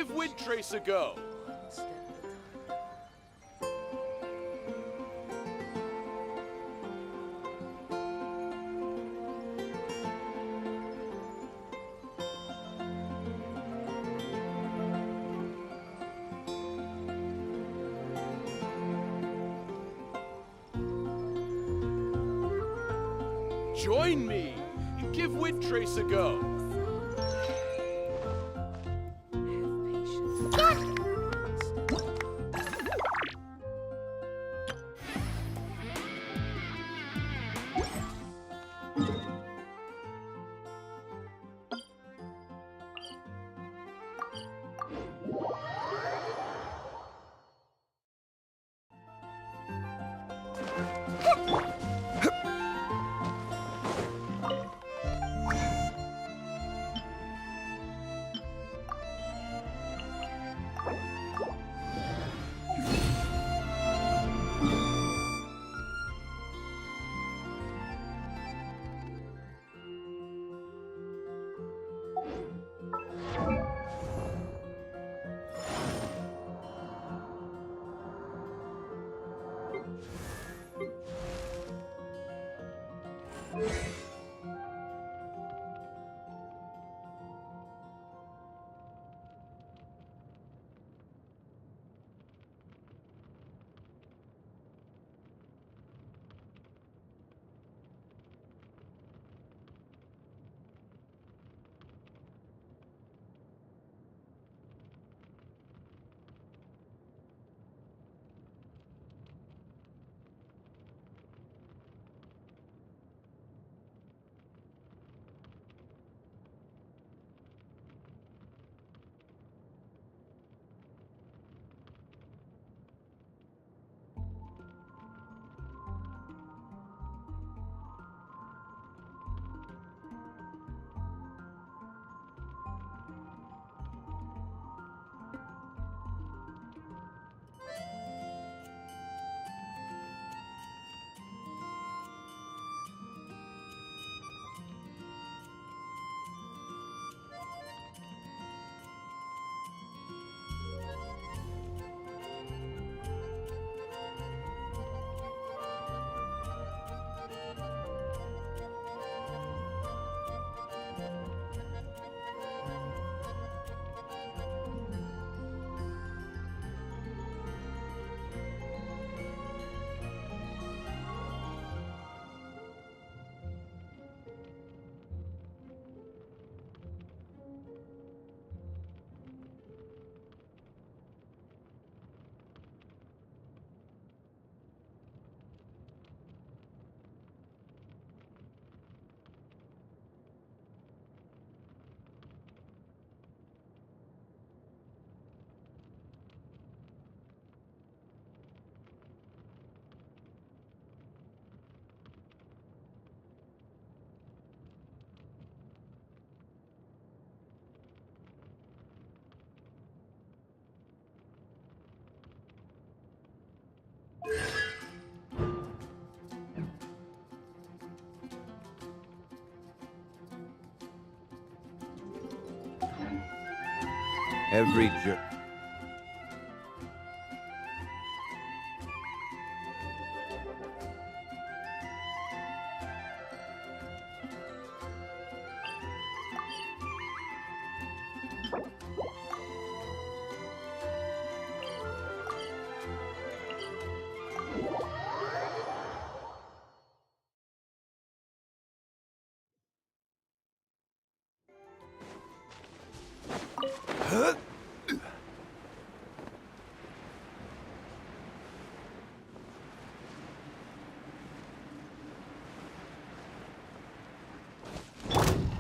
Give Windtrace a go. Join me and give Windtrace a go. Every jerk.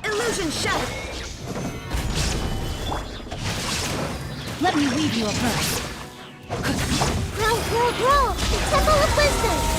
Illusion shattered! Let me weave you a verse. Grow, grow, grow! Temple of Wisdom!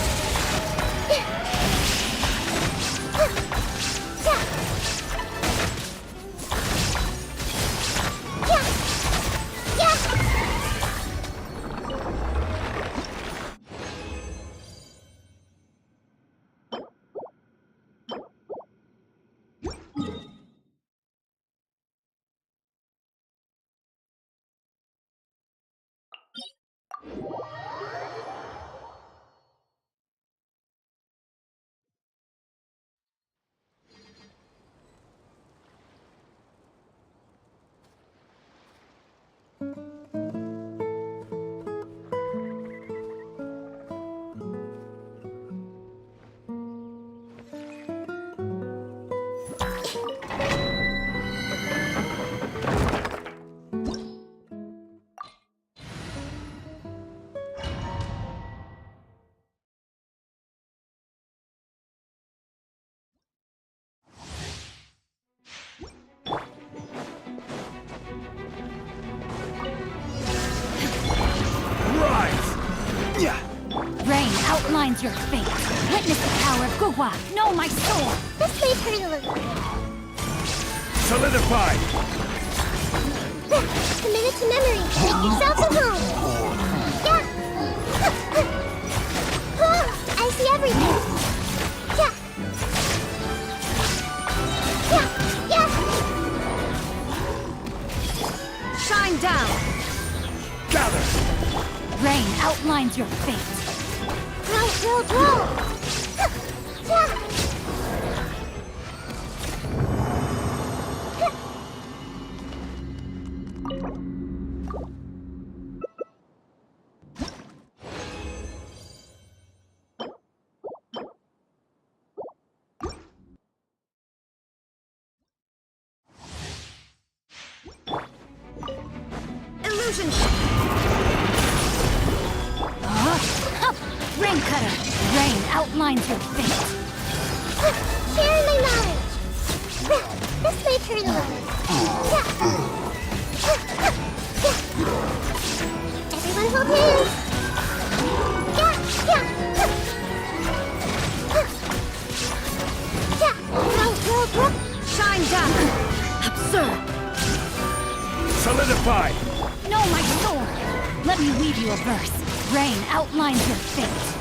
Rain outlines your fate. Witness the power of Gugwa. Know my sword. This may hurt a little. Solidify! Commit it to memory. Make yourselves at home. Yeah. I see everything. Yeah. Yeah. Shine down. Gather! Rain outlines your fate. Grow. Yeah. Illusion Rain cutter. Rain outlines your fate. Share my knowledge. This may hurt a little. Everyone hold hands. Grow. Shine down. Absurd. Solidify! Know my sword. Let me weave you a verse. Rain outlines your fate.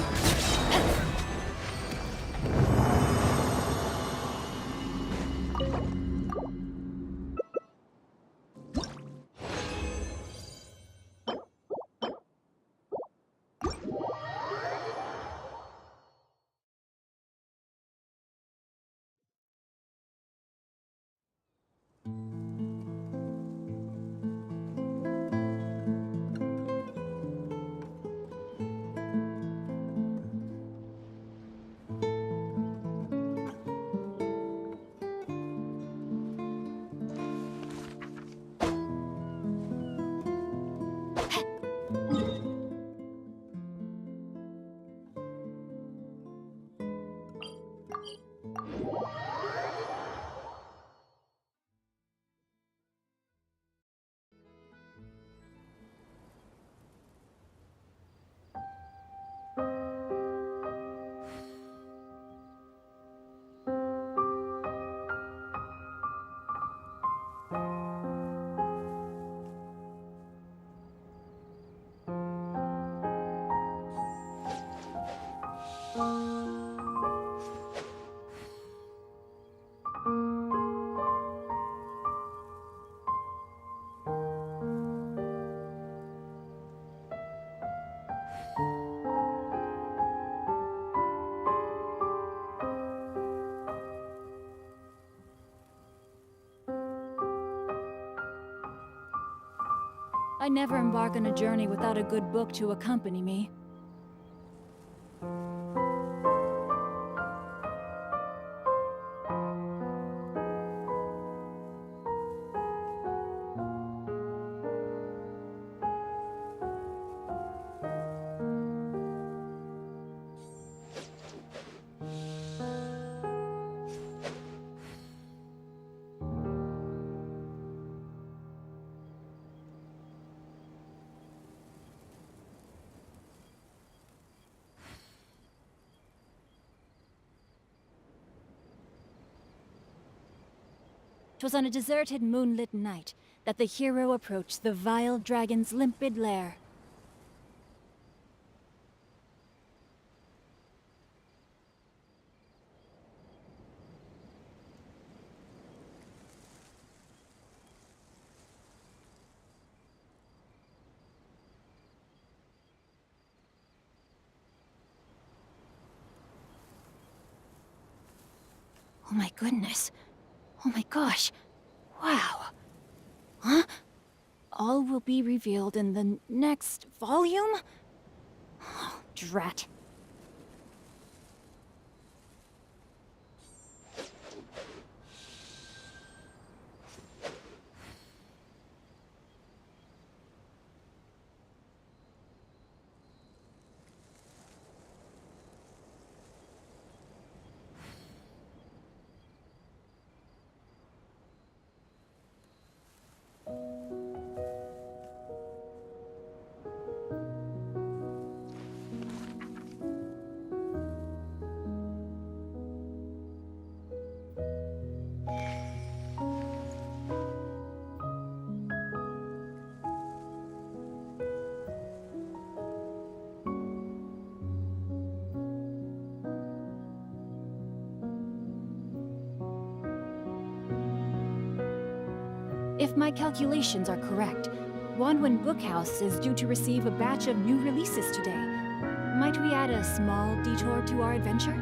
I never embark on a journey without a good book to accompany me. Twas on a deserted moonlit night that the hero approached the vile dragon's limpid lair. Oh my goodness. Oh my gosh. Wow. Huh? All will be revealed in the next volume? Oh, drat. If my calculations are correct, Wanwen Bookhouse is due to receive a batch of new releases today. Might we add a small detour to our adventure?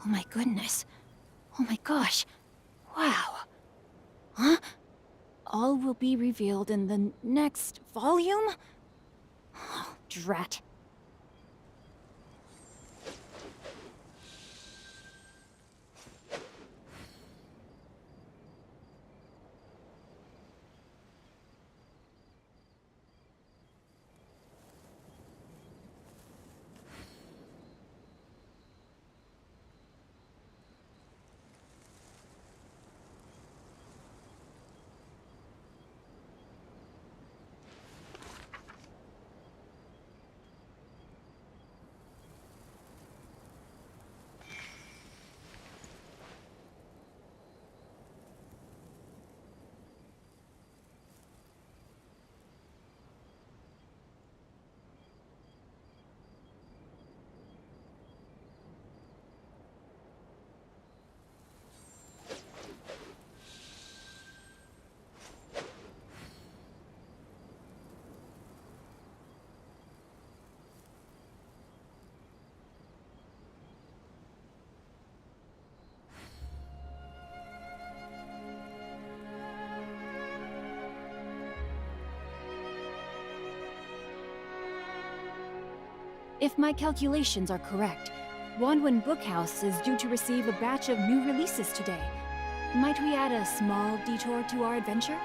Oh my goodness. Oh my gosh. Wow. Huh? All will be revealed in the next volume? Oh, drat. If my calculations are correct, Wanwen Bookhouse is due to receive a batch of new releases today. Might we add a small detour to our adventure?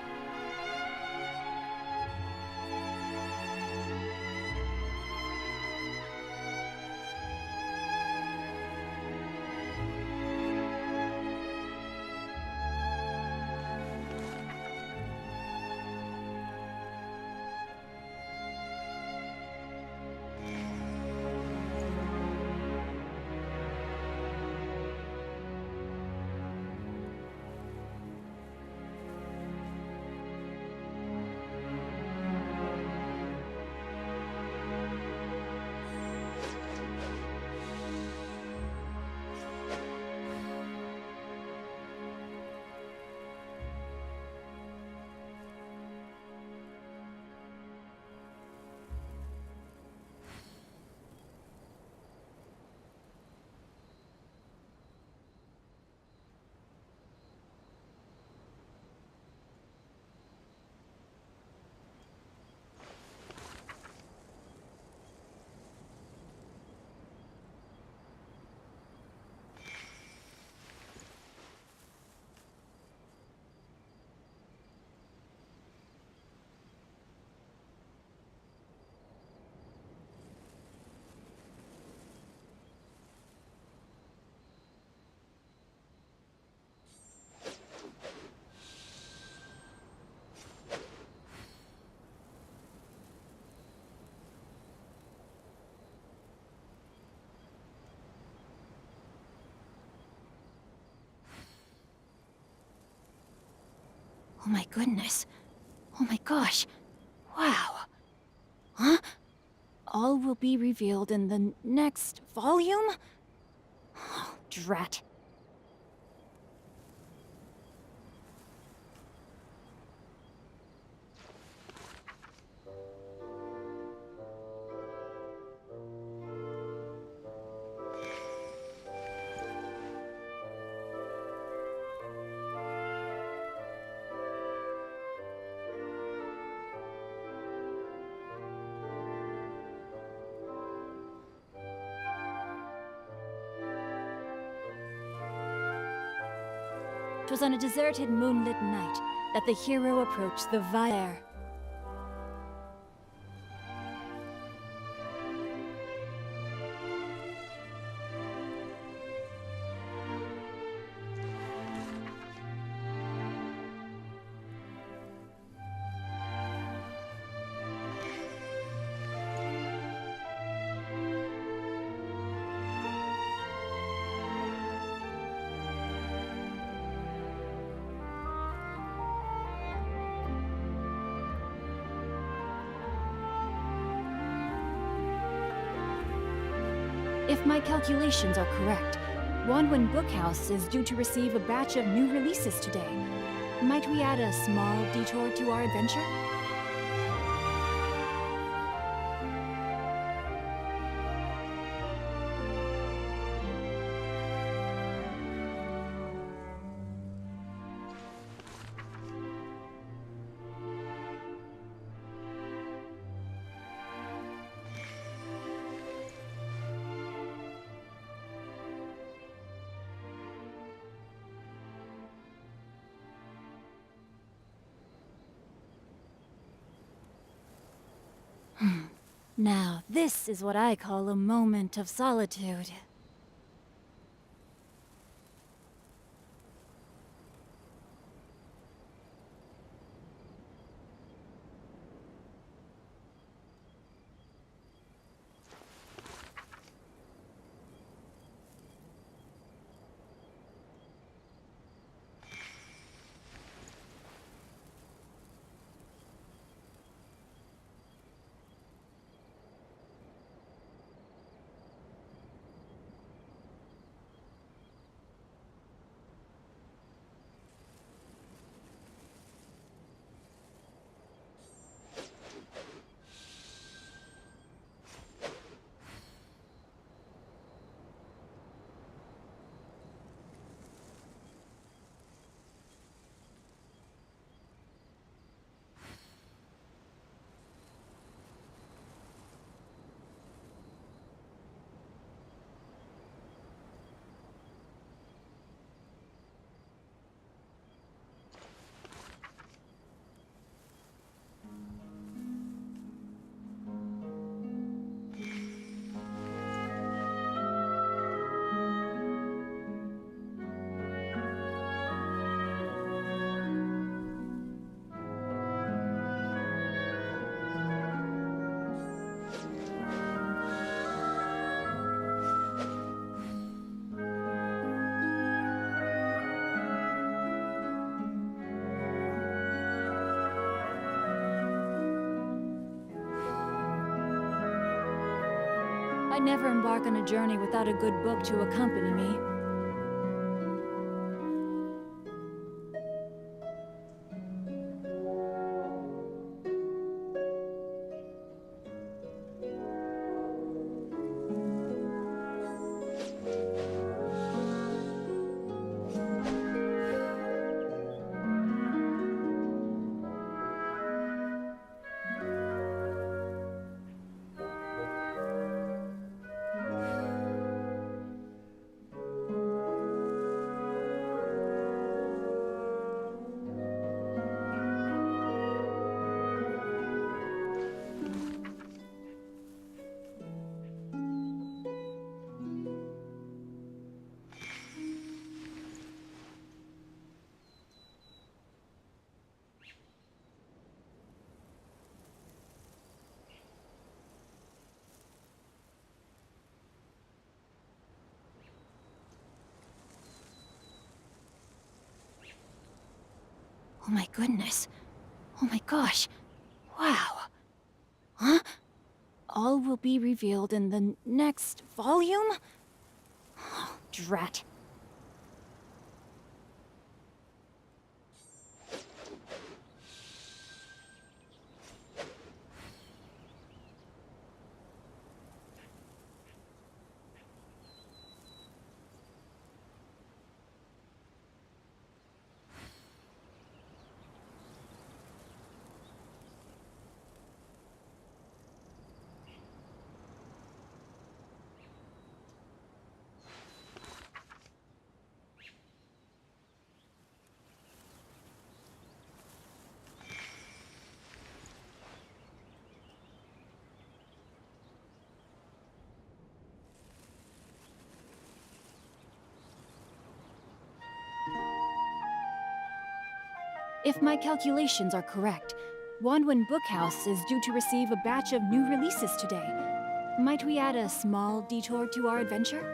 Oh my goodness. Oh my gosh. Wow. Huh? All will be revealed in the next volume? Oh, drat. It was on a deserted moonlit night that the hero approached the Vile. If my calculations are correct, Wanwen Bookhouse is due to receive a batch of new releases today. Might we add a small detour to our adventure? Now, this is what I call a moment of solitude. I never embark on a journey without a good book to accompany me. Oh my goodness. Oh my gosh. Wow. Huh? All will be revealed in the next volume? Oh, drat. If my calculations are correct, Wanwen Bookhouse is due to receive a batch of new releases today. Might we add a small detour to our adventure?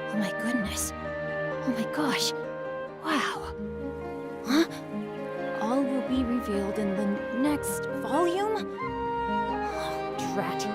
Oh my goodness. Oh my gosh. Wow. Huh? All will be revealed in the next volume? Oh, drat.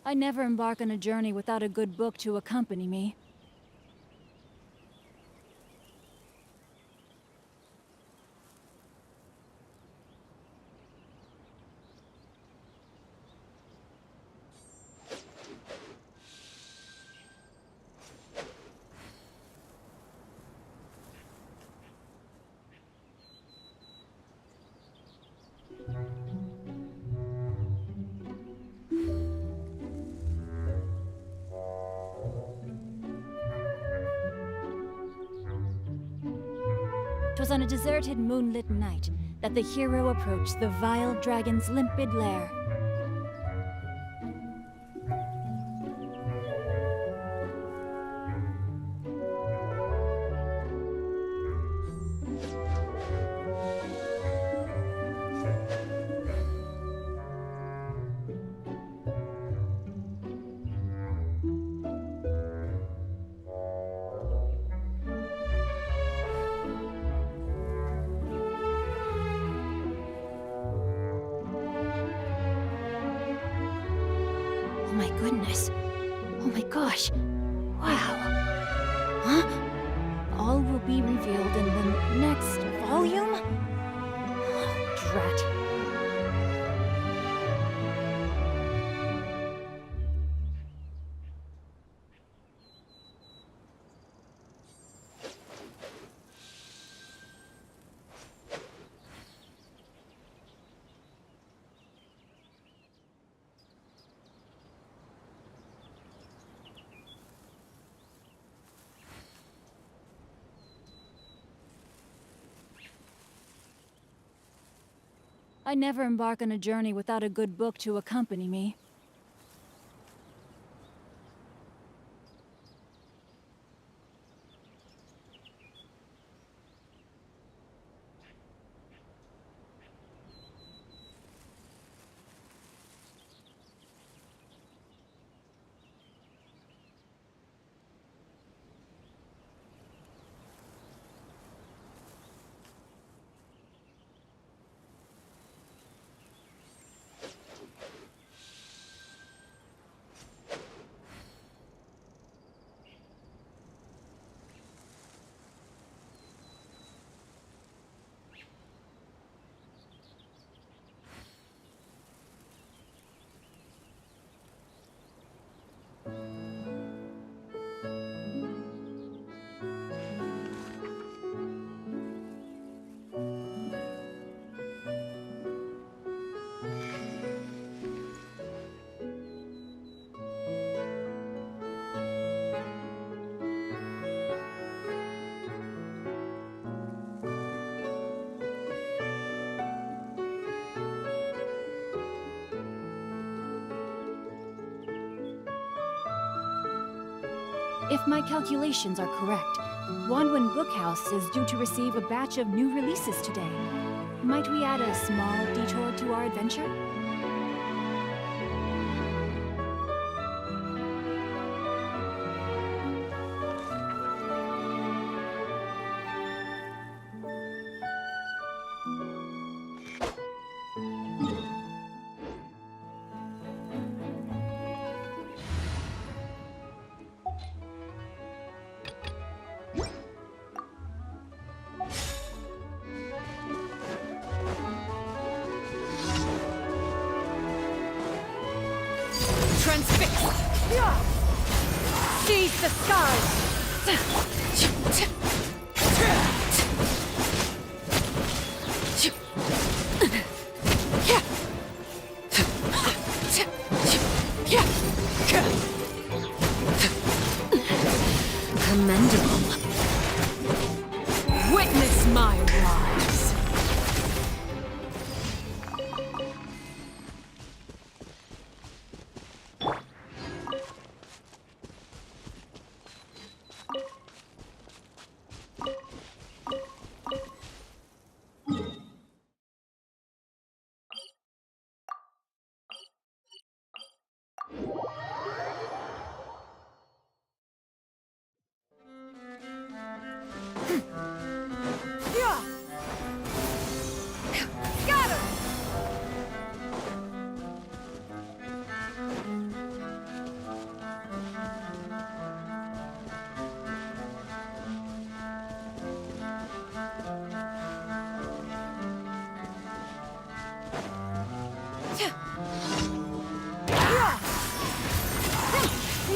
I never embark on a journey without a good book to accompany me. Twas on a deserted moonlit night that the hero approached the vile dragon's limpid lair. Oh my goodness. Oh my gosh. Wow. Huh? All will be revealed in the next volume? Oh, drat. I never embark on a journey without a good book to accompany me. If my calculations are correct, Wanwen Bookhouse is due to receive a batch of new releases today. Might we add a small detour to our adventure? Transfix! Seize the skies! Commendable. Witness my rise.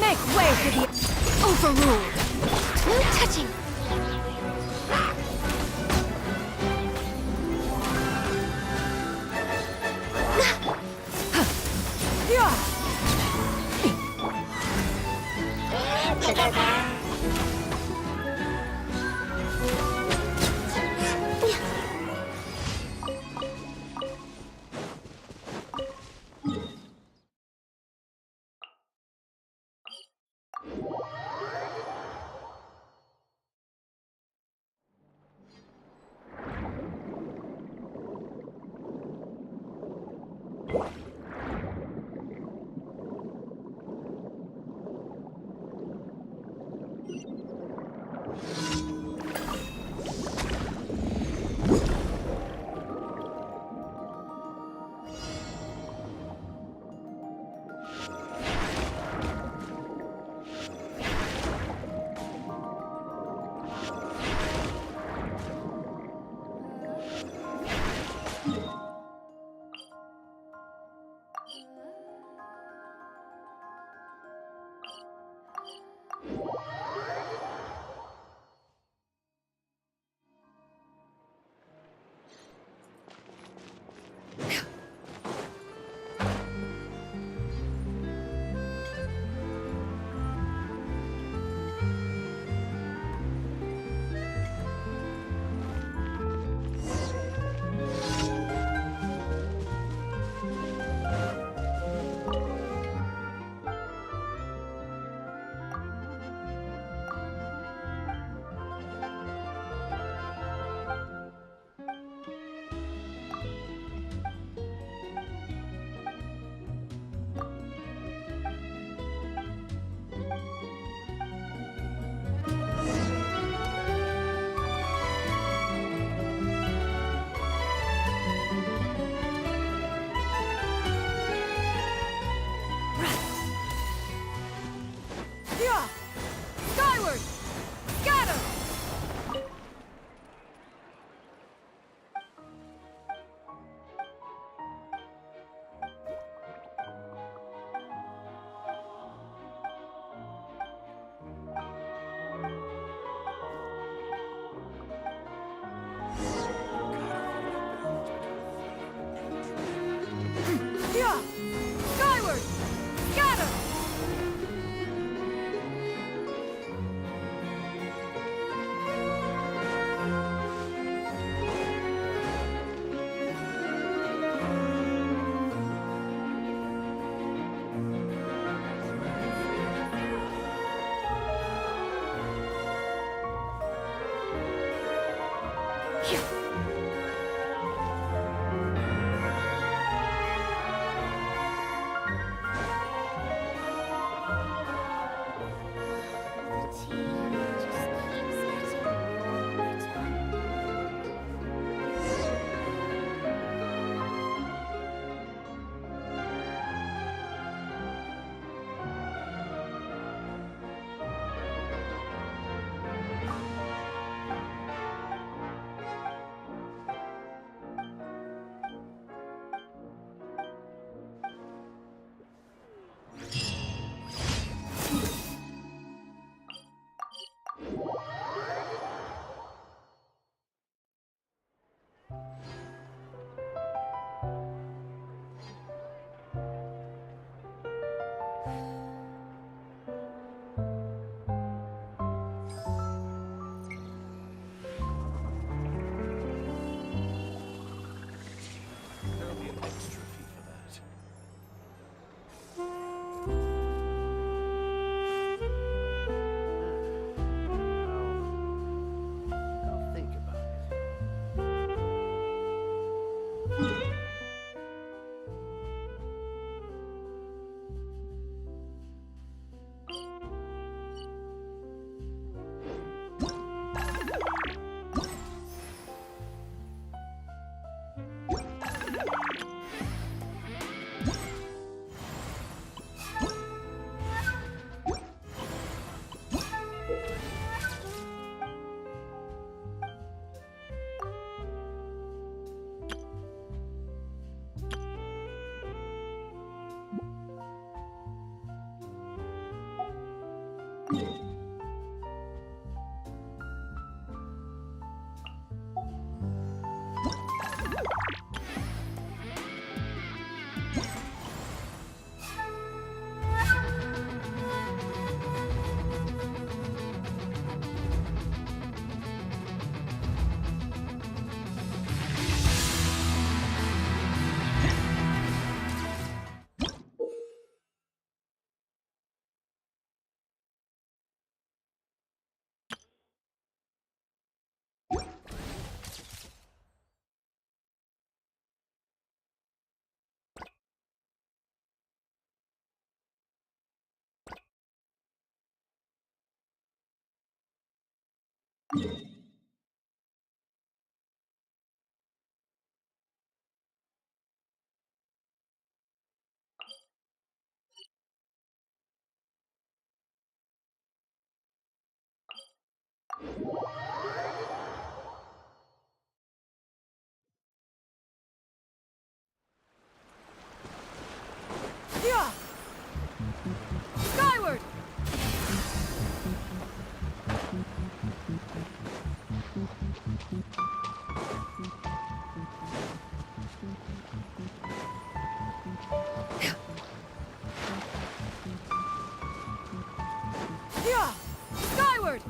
Make way for the overruled. No touching. Yeah! Skyward! Scatter! Yeah! Skyward! Scatter! The team just keeps getting better. There'll be an extra fee for that. I'll think about it. Yeah! Skyward! Yeah! Skyward!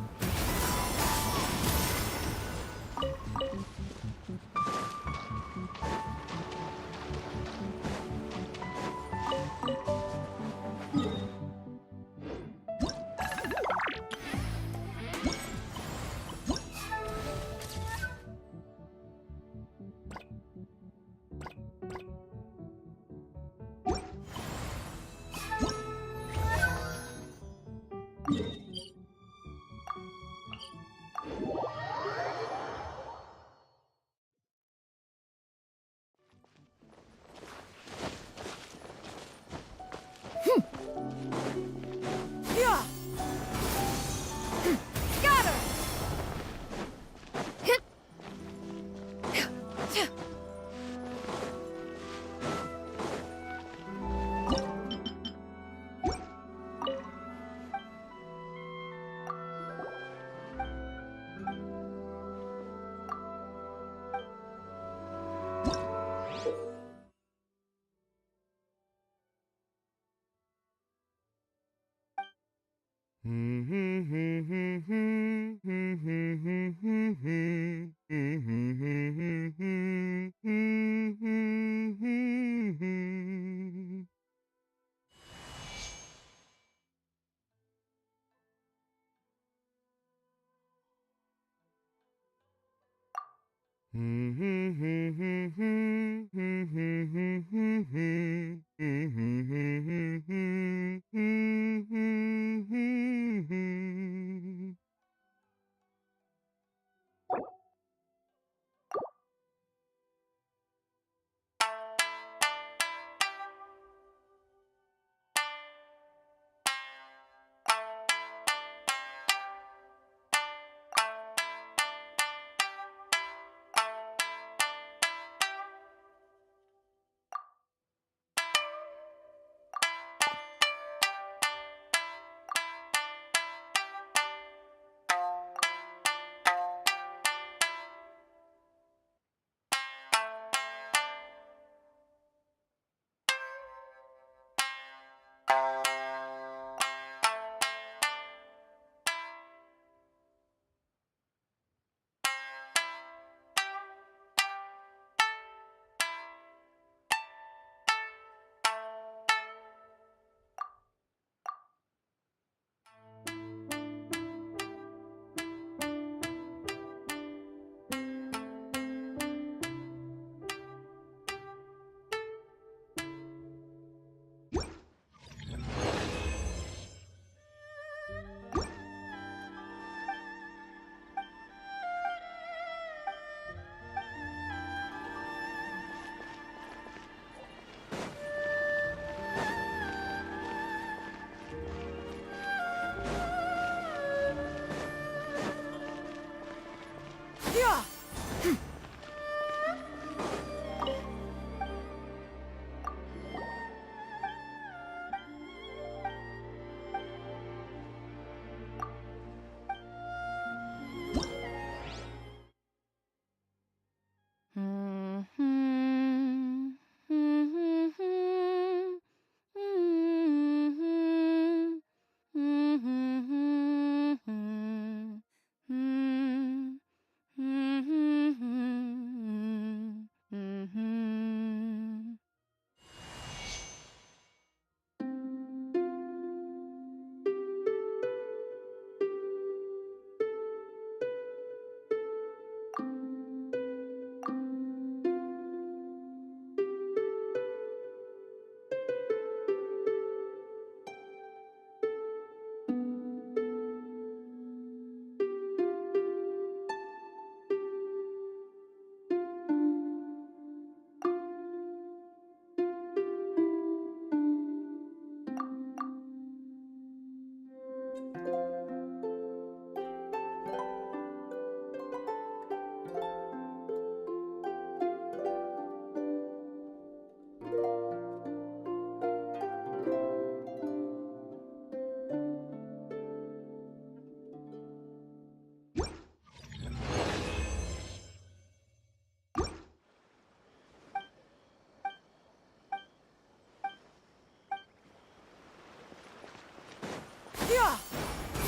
Yeah!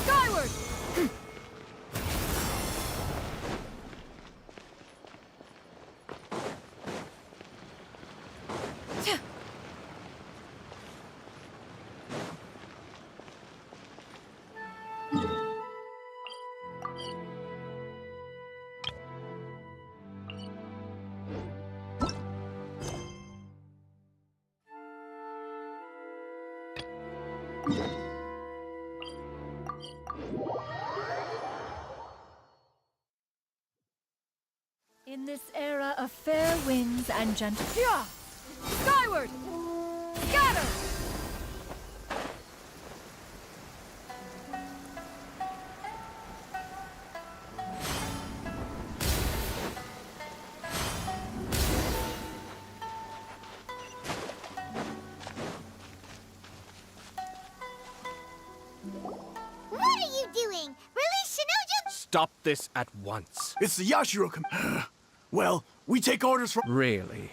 Skyward! In this era of fair winds and gentle... Yeah! Skyward! Scatter! What are you doing? Release Shinojo! Stop this at once. It's the Yashiro Well, we take orders from... Really?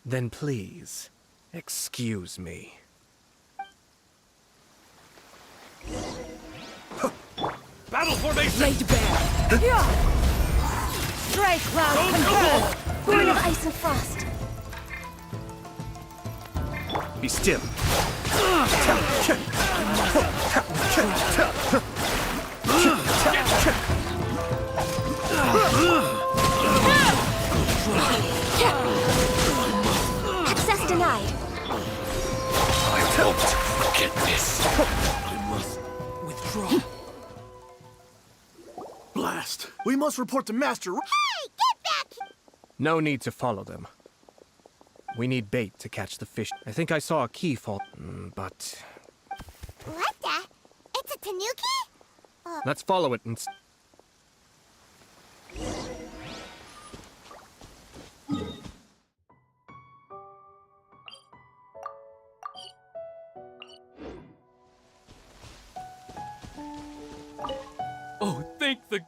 Then please, excuse me. Battle formation! Laid bare! Yeah! Strike cloud confirmed! Born of ice and frost. Be still. Blast. We must report to Master. Hey, get back! No need to follow them. We need bait to catch the fish. I think I saw a key fall, but What the? It's a tanuki? let's follow it and. Oh, thank the...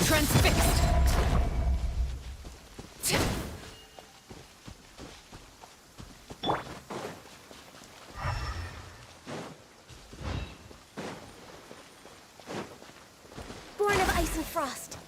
Transfixed! Born of ice and frost.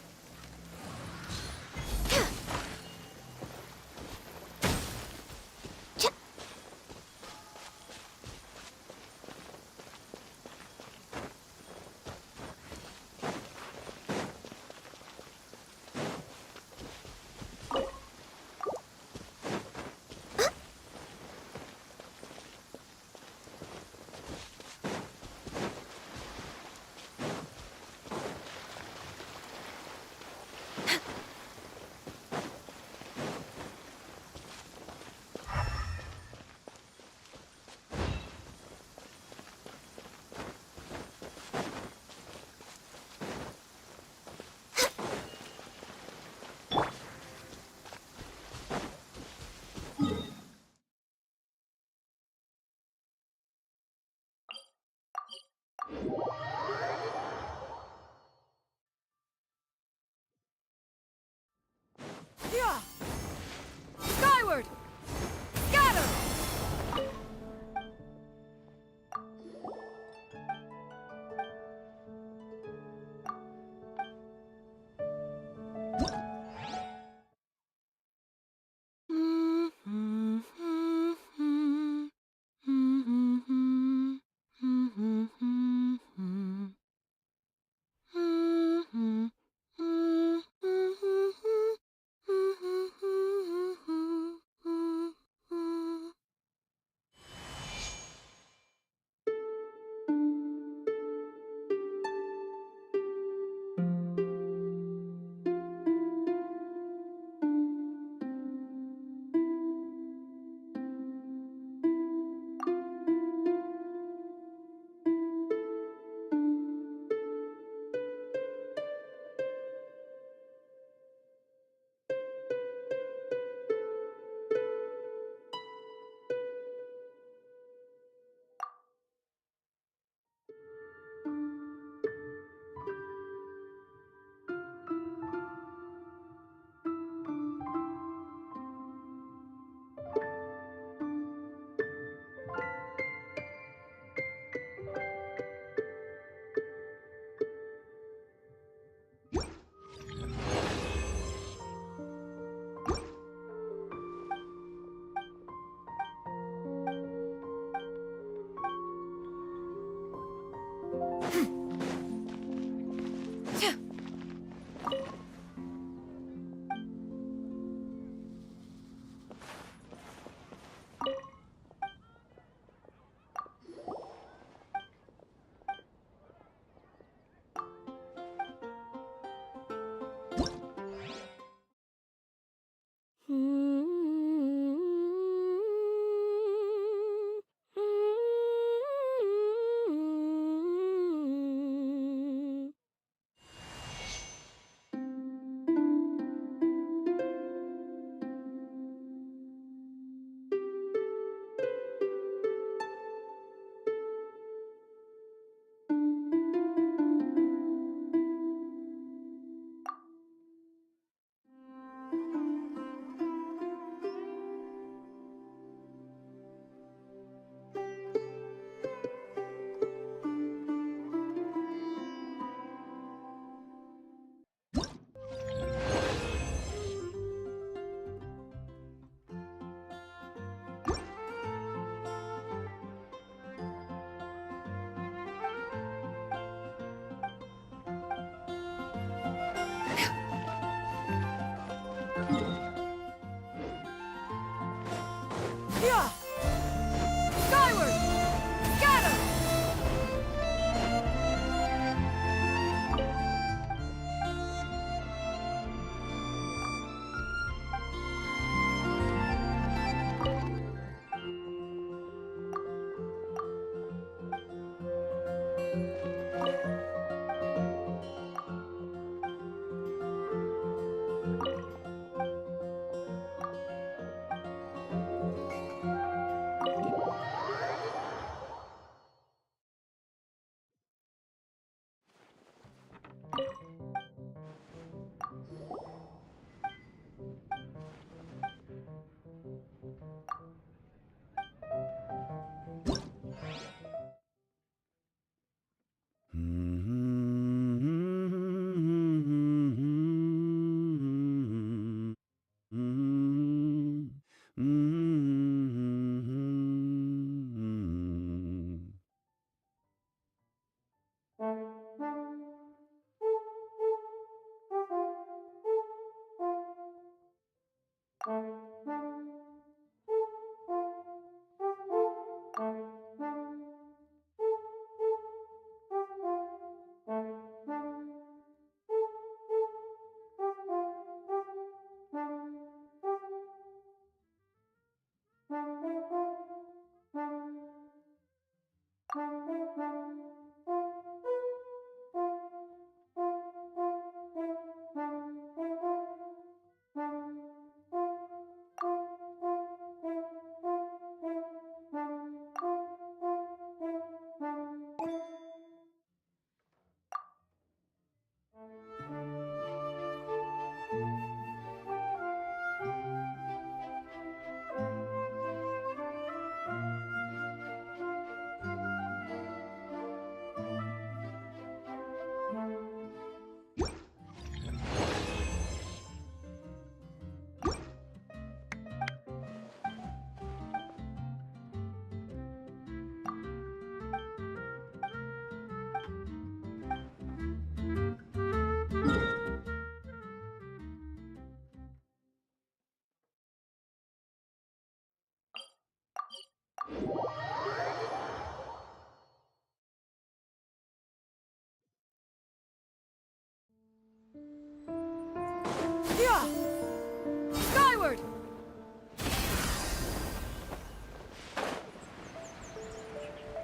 Yeah! Skyward!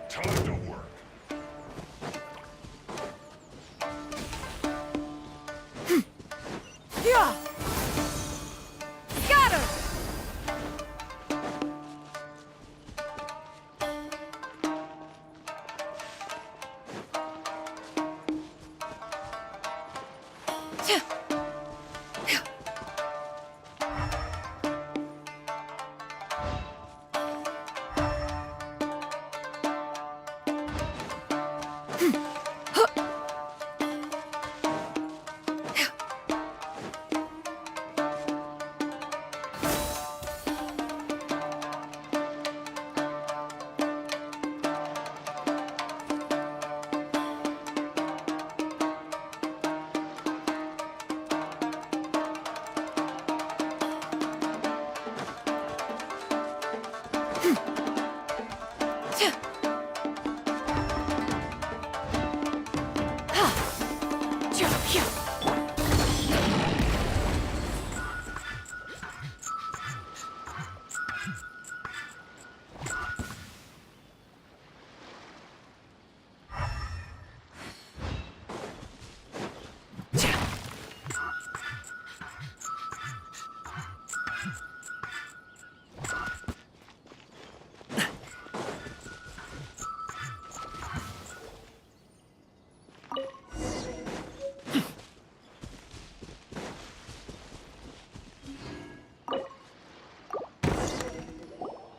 Time to work. Yeah! Scatter!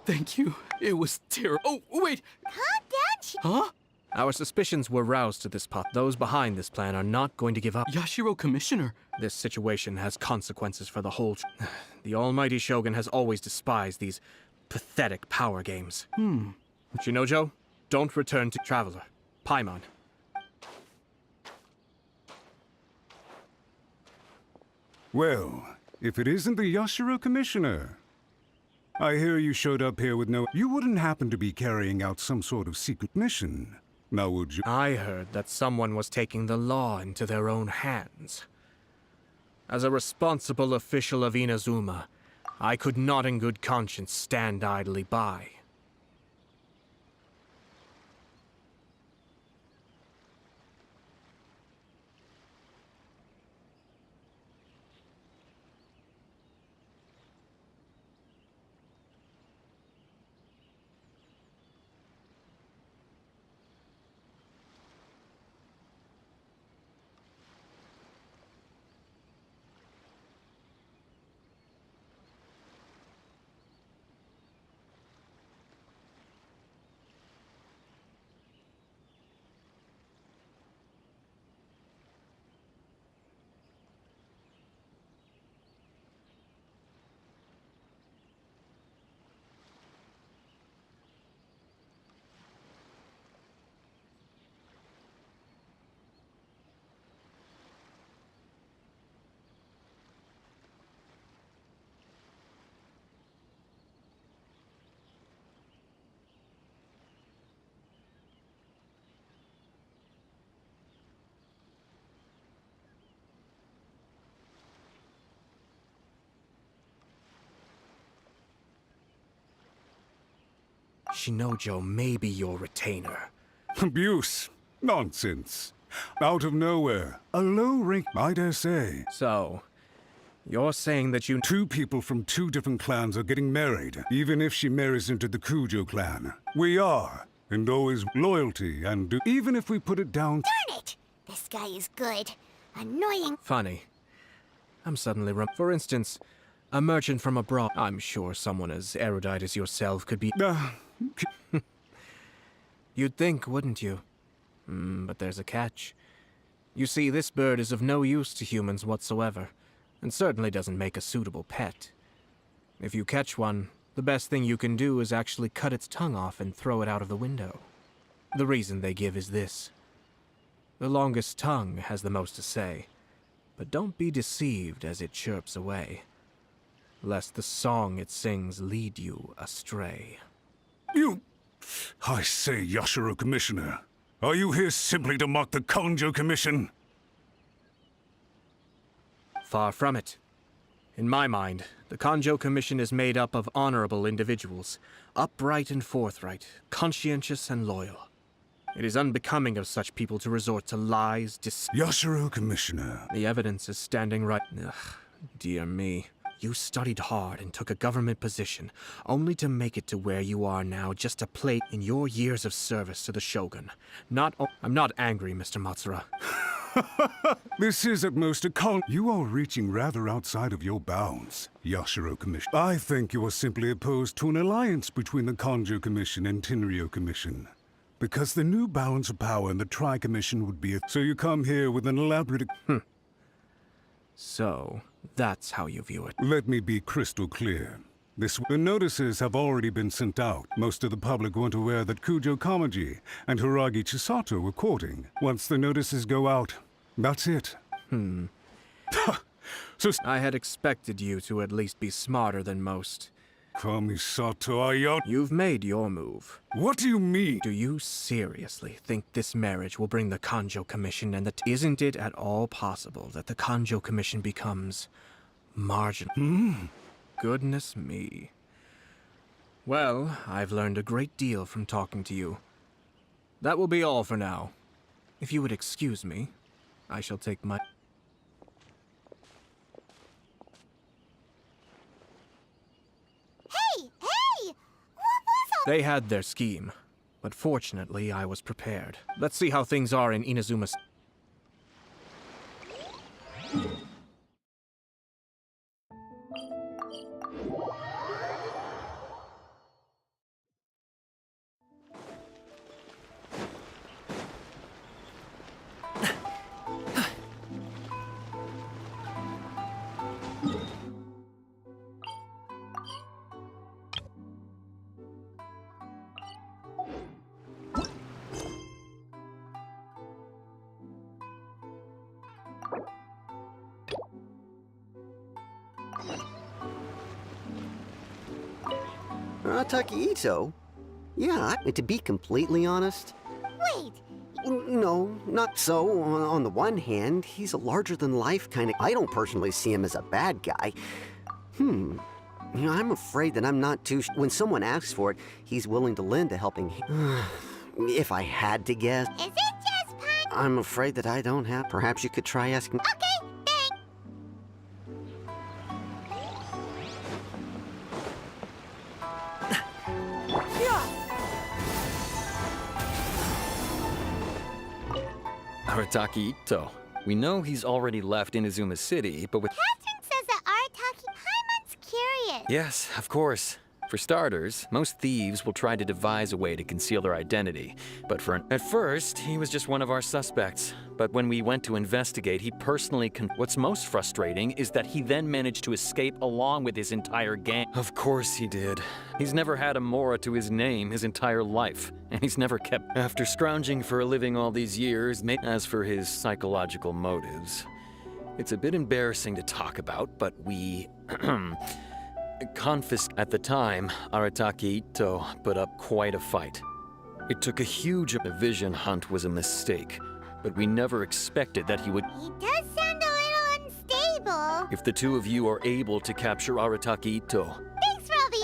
Thank you. It was terrible. Oh, wait. Calm down, Huh? Our suspicions were roused to this pot. Those behind this plan are not going to give up. Yashiro Commissioner. This situation has consequences for the whole. The almighty Shogun has always despised these pathetic power games. Shinojo, don't return to Traveler. Paimon. Well, if it isn't the Yashiro Commissioner. I hear you showed up here with no... You wouldn't happen to be carrying out some sort of secret mission, now would you? I heard that someone was taking the law into their own hands. As a responsible official of Inazuma, I could not in good conscience stand idly by. Shinojo may be your retainer. Abuse. Nonsense. Out of nowhere. A low rank, I dare say. So, you're saying that you... Two people from two different clans are getting married, even if she marries into the Kujo clan. We are, and always loyalty, and even if we put it down... Darn it! This guy is good. Annoying. Funny. I'm suddenly For instance, a merchant from abroad. I'm sure someone as erudite as yourself could be... You'd think, wouldn't you? But there's a catch. You see, this bird is of no use to humans whatsoever, and certainly doesn't make a suitable pet. If you catch one, the best thing you can do is actually cut its tongue off and throw it out of the window. The reason they give is this. The longest tongue has the most to say, but don't be deceived as it chirps away, lest the song it sings lead you astray. You... I say, Yashiro Commissioner, are you here simply to mock the Kanjo Commission? Far from it. In my mind, the Kanjo Commission is made up of honorable individuals, upright and forthright, conscientious and loyal. It is unbecoming of such people to resort to lies, Yashiro Commissioner. The evidence is standing right... Ugh, dear me. You studied hard and took a government position, only to make it to where you are now just a plate in your years of service to the Shogun. I'm not angry, Mr. Matsura. This is at most a You are reaching rather outside of your bounds, Yashiro Commission. I think you are simply opposed to an alliance between the Kanjo Commission and Tenryo Commission. Because the new balance of power in the Tri-Commission would be So you come here with an elaborate... So, that's how you view it. Let me be crystal clear. The notices have already been sent out. Most of the public weren't aware that Kujo Kamaji and Hiragi Chisato were courting. Once the notices go out, that's it. So I had expected you to at least be smarter than most. Kamisato You've made your move. What do you mean? Do you seriously think this marriage will bring the Kanjo Commission and Isn't it at all possible that the Kanjo Commission becomes marginal? Goodness me. Well, I've learned a great deal from talking to you. That will be all for now. If you would excuse me, I shall take my... Hey! Hey! What was all... They had their scheme, but fortunately I was prepared. Let's see how things are in Inazuma's... Takahito? Yeah, to be completely honest... Wait! No, not so. On the one hand, he's a larger-than-life kind of... I don't personally see him as a bad guy. You know, I'm afraid that I'm not too... When someone asks for it, he's willing to lend a helping hand. If I had to guess... Is it just fun? I'm afraid that I don't have... Perhaps you could try asking... Okay, thanks! Arataki Ito. We know he's already left Inazuma City, but with... Captain says that Arataki Paimon's curious. Yes, of course. For starters, most thieves will try to devise a way to conceal their identity. At first, he was just one of our suspects. But when we went to investigate, he personally What's most frustrating is that he then managed to escape along with his entire gang. Of course he did. He's never had a Mora to his name his entire life, and he's never kept... After scrounging for a living all these years, as for his psychological motives, it's a bit embarrassing to talk about, but we... At the time, Arataki Ito put up quite a fight. It took a huge... The vision hunt was a mistake, but we never expected that he would... He does sound a little unstable. If the two of you are able to capture Arataki Ito... Thanks for all the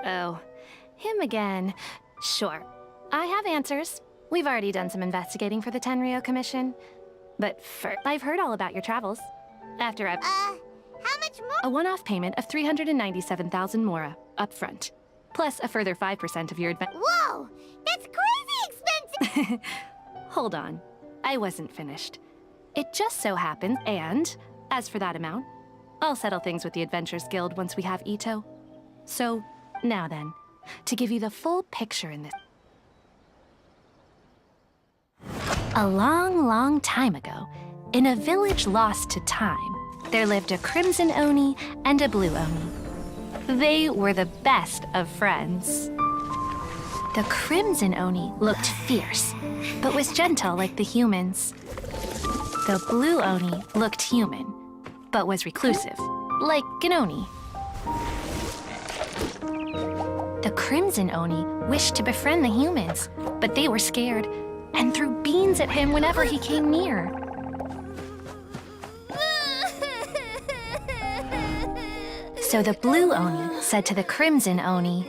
Oh, him again. Sure. I have answers. We've already done some investigating for the Tenryo Commission. But first, I've heard all about your travels. After I've... how much more? A one-off payment of 397,000 mora, up front. Plus a further 5% of your advance. Whoa! That's crazy expensive! Hold on. I wasn't finished. It just so happens, and, as for that amount, I'll settle things with the Adventurers Guild once we have Ito. So, now then, to give you the full picture in this. A long, long time ago, in a village lost to time, there lived a Crimson Oni and a Blue Oni. They were the best of friends. The Crimson Oni looked fierce, but was gentle like the humans. The Blue Oni looked human, but was reclusive, like an Oni. The Crimson Oni wished to befriend the humans, but they were scared and threw beans at him whenever he came near. So the Blue Oni said to the Crimson Oni,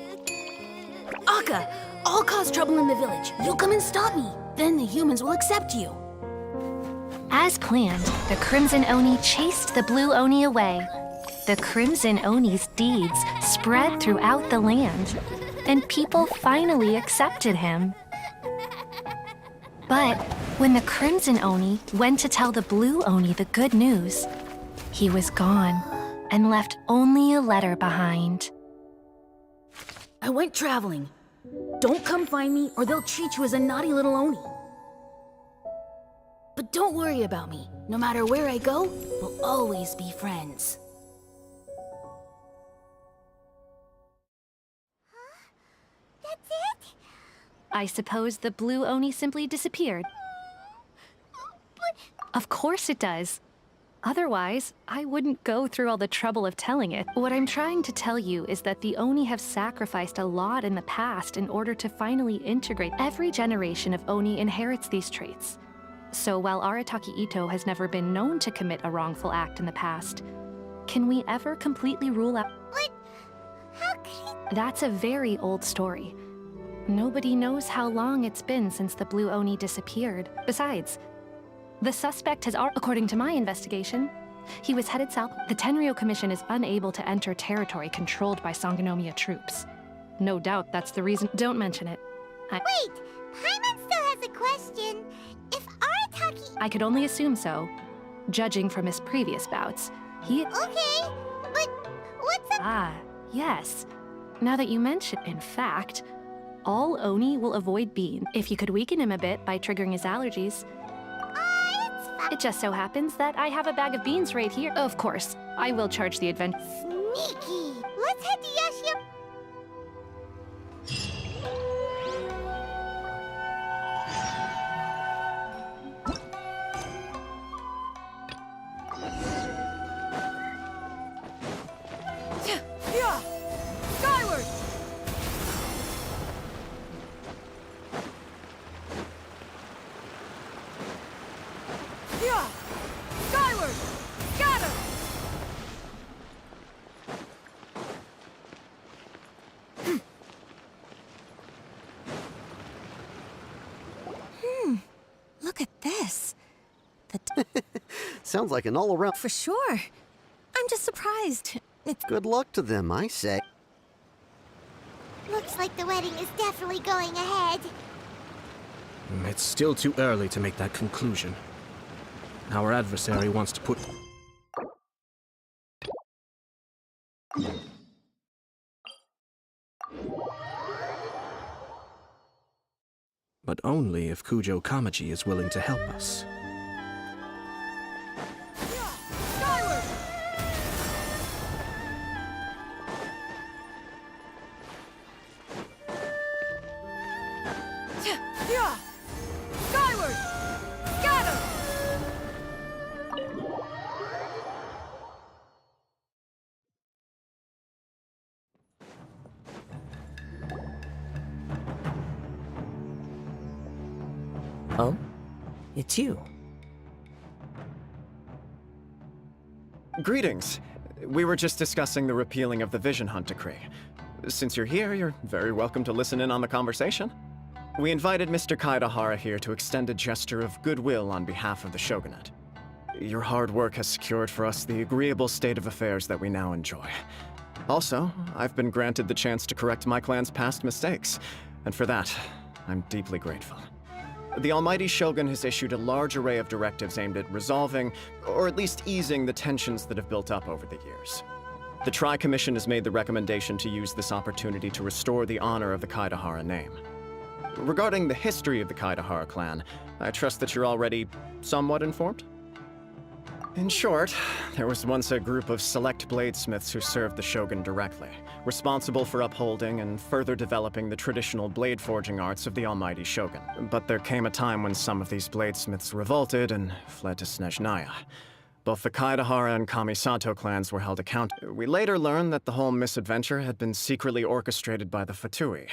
Akka, I'll cause trouble in the village. You come and stop me. Then the humans will accept you. As planned, the Crimson Oni chased the Blue Oni away. The Crimson Oni's deeds spread throughout the land, and people finally accepted him. But when the Crimson Oni went to tell the Blue Oni the good news, he was gone and left only a letter behind. I went traveling. Don't come find me or they'll treat you as a naughty little Oni. But don't worry about me. No matter where I go, we'll always be friends. That's it? I suppose the Blue Oni simply disappeared. Of course it does. Otherwise, I wouldn't go through all the trouble of telling it. What I'm trying to tell you is that the Oni have sacrificed a lot in the past in order to finally integrate. Every generation of Oni inherits these traits. So while Arataki Ito has never been known to commit a wrongful act in the past, can we ever completely rule out... But how could he... That's a very old story. Nobody knows how long it's been since the Blue Oni disappeared. Besides, the suspect has, according to my investigation, he was headed south. The Tenryo Commission is unable to enter territory controlled by Sangonomiya troops. No doubt that's the reason. Don't mention it. Wait, Paimon still has a question. If Arataki... I could only assume so, judging from his previous bouts. He... Okay, but what's up? Ah, yes. Now that you mention, in fact, all Oni will avoid beans. If you could weaken him a bit by triggering his allergies. It's fine. It just so happens that I have a bag of beans right here. Of course, I will charge the adventure. Sneaky. Let's head to Yashio. Skyward! Skyward! Scatter! Look at this. Sounds like an all-around... For sure. I'm just surprised. It's... Good luck to them, I say. Looks like the wedding is definitely going ahead. It's still too early to make that conclusion. Our adversary wants to put... But only if Kujo Kamaji is willing to help us. Skyward! Skyward! Scatter! Oh? It's you. Greetings. We were just discussing the repealing of the Vision Hunt decree. Since you're here, you're very welcome to listen in on the conversation. We invited Mr. Kaidahara here to extend a gesture of goodwill on behalf of the shogunate. Your hard work has secured for us the agreeable state of affairs that we now enjoy. Also, I've been granted the chance to correct my clan's past mistakes, and for that, I'm deeply grateful. The Almighty Shogun has issued a large array of directives aimed at resolving, or at least easing, the tensions that have built up over the years. The Tri-Commission has made the recommendation to use this opportunity to restore the honor of the Kaidahara name. Regarding the history of the Kaidahara clan, I trust that you're already somewhat informed? In short, there was once a group of select bladesmiths who served the shogun directly, responsible for upholding and further developing the traditional blade forging arts of the Almighty Shogun. But there came a time when some of these bladesmiths revolted and fled to Snezhnaya. Both the Kaidahara and Kamisato clans were held accountable. We later learned that the whole misadventure had been secretly orchestrated by the Fatui,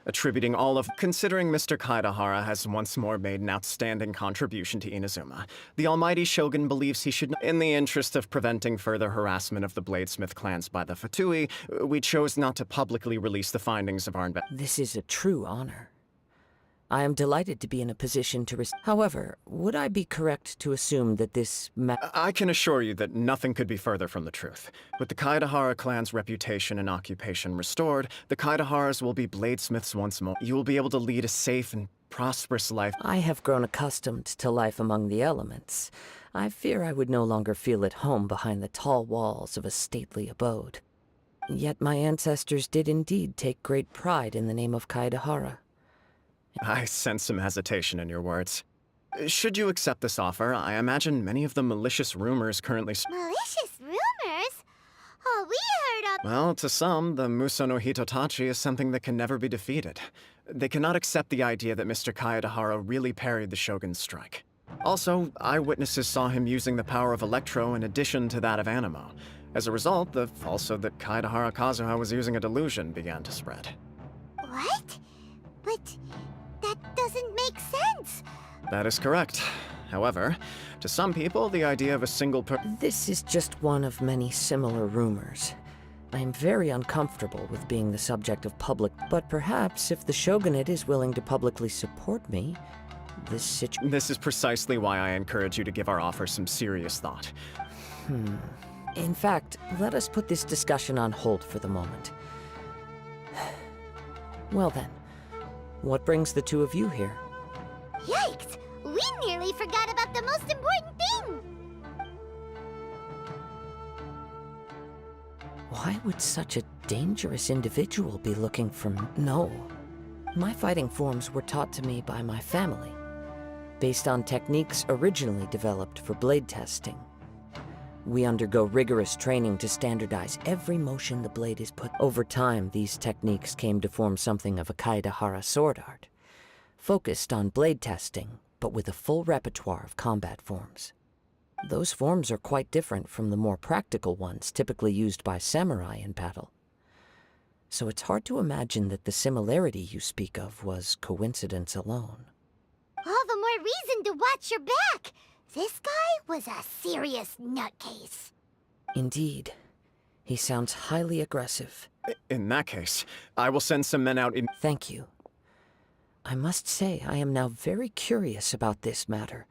attributing all of... Considering Mr. Kaidahara has once more made an outstanding contribution to Inazuma, the Almighty Shogun believes he should... In the interest of preventing further harassment of the bladesmith clans by the Fatui, we chose not to publicly release the findings of our investigation. This is a true honor. I am delighted to be in a position to However, would I be correct to assume that this I can assure you that nothing could be further from the truth. With the Kaidahara clan's reputation and occupation restored, the Kaidaharas will be bladesmiths once more. You will be able to lead a safe and prosperous life. I have grown accustomed to life among the elements. I fear I would no longer feel at home behind the tall walls of a stately abode. Yet my ancestors did indeed take great pride in the name of Kaidahara. I sense some hesitation in your words. Should you accept this offer, I imagine many of the malicious rumors currently... Malicious rumors? Oh, we heard of... Well, to some, the Muso no Hitotachi is something that can never be defeated. They cannot accept the idea that Mr. Kaidahara really parried the Shogun's strike. Also, eyewitnesses saw him using the power of Electro in addition to that of Animo. As a result, the falsehood that Kaidahara Kazuha was using a delusion began to spread. What? But... that doesn't make sense. That is correct. However, to some people, the idea of a single This is just one of many similar rumors. I am very uncomfortable with being the subject of public, but perhaps if the shogunate is willing to publicly support me, This is precisely why I encourage you to give our offer some serious thought. In fact, let us put this discussion on hold for the moment. Well then, what brings the two of you here? Yikes! We nearly forgot about the most important thing! Why would such a dangerous individual be looking for me? No. My fighting forms were taught to me by my family, based on techniques originally developed for blade testing. We undergo rigorous training to standardize every motion the blade is put. Over time, these techniques came to form something of a Kaidahara sword art, focused on blade testing, but with a full repertoire of combat forms. Those forms are quite different from the more practical ones typically used by samurai in battle. So it's hard to imagine that the similarity you speak of was coincidence alone. All the more reason to watch your back! This guy was a serious nutcase. Indeed. He sounds highly aggressive. In that case, I will send some men out in... Thank you. I must say, I am now very curious about this matter.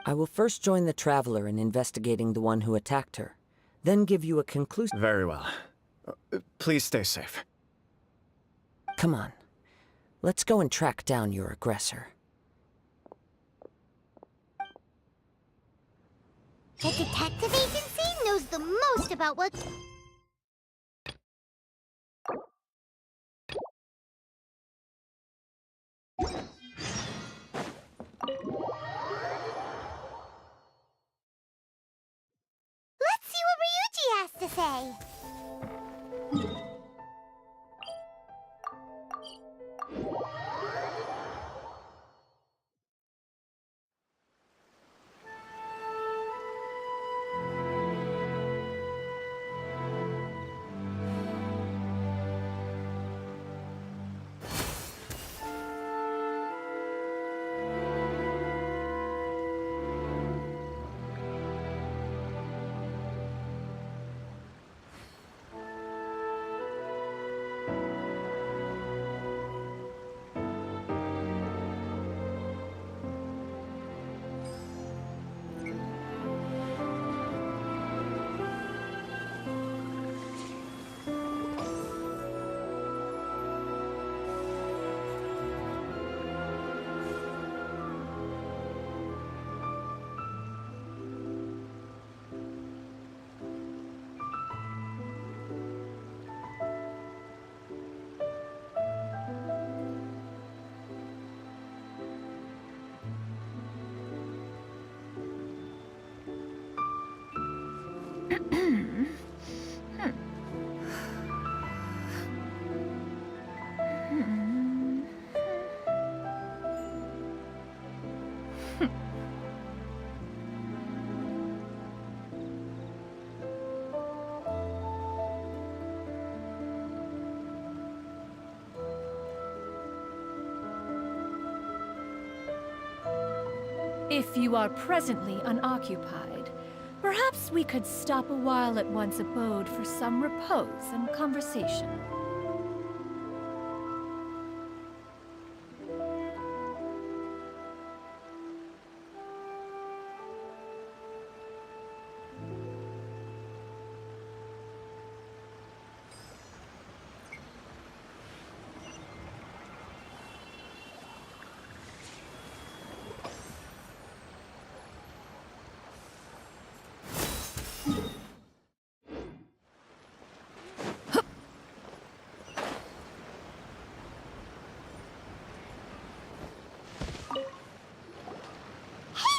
I will first join the Traveler in investigating the one who attacked her, then give you a conclusion. Very well. Please stay safe. Come on. Let's go and track down your aggressor. The detective agency knows the most about what... Let's see what Ryuji has to say. If you are presently unoccupied, perhaps we could stop a while at one's abode for some repose and conversation.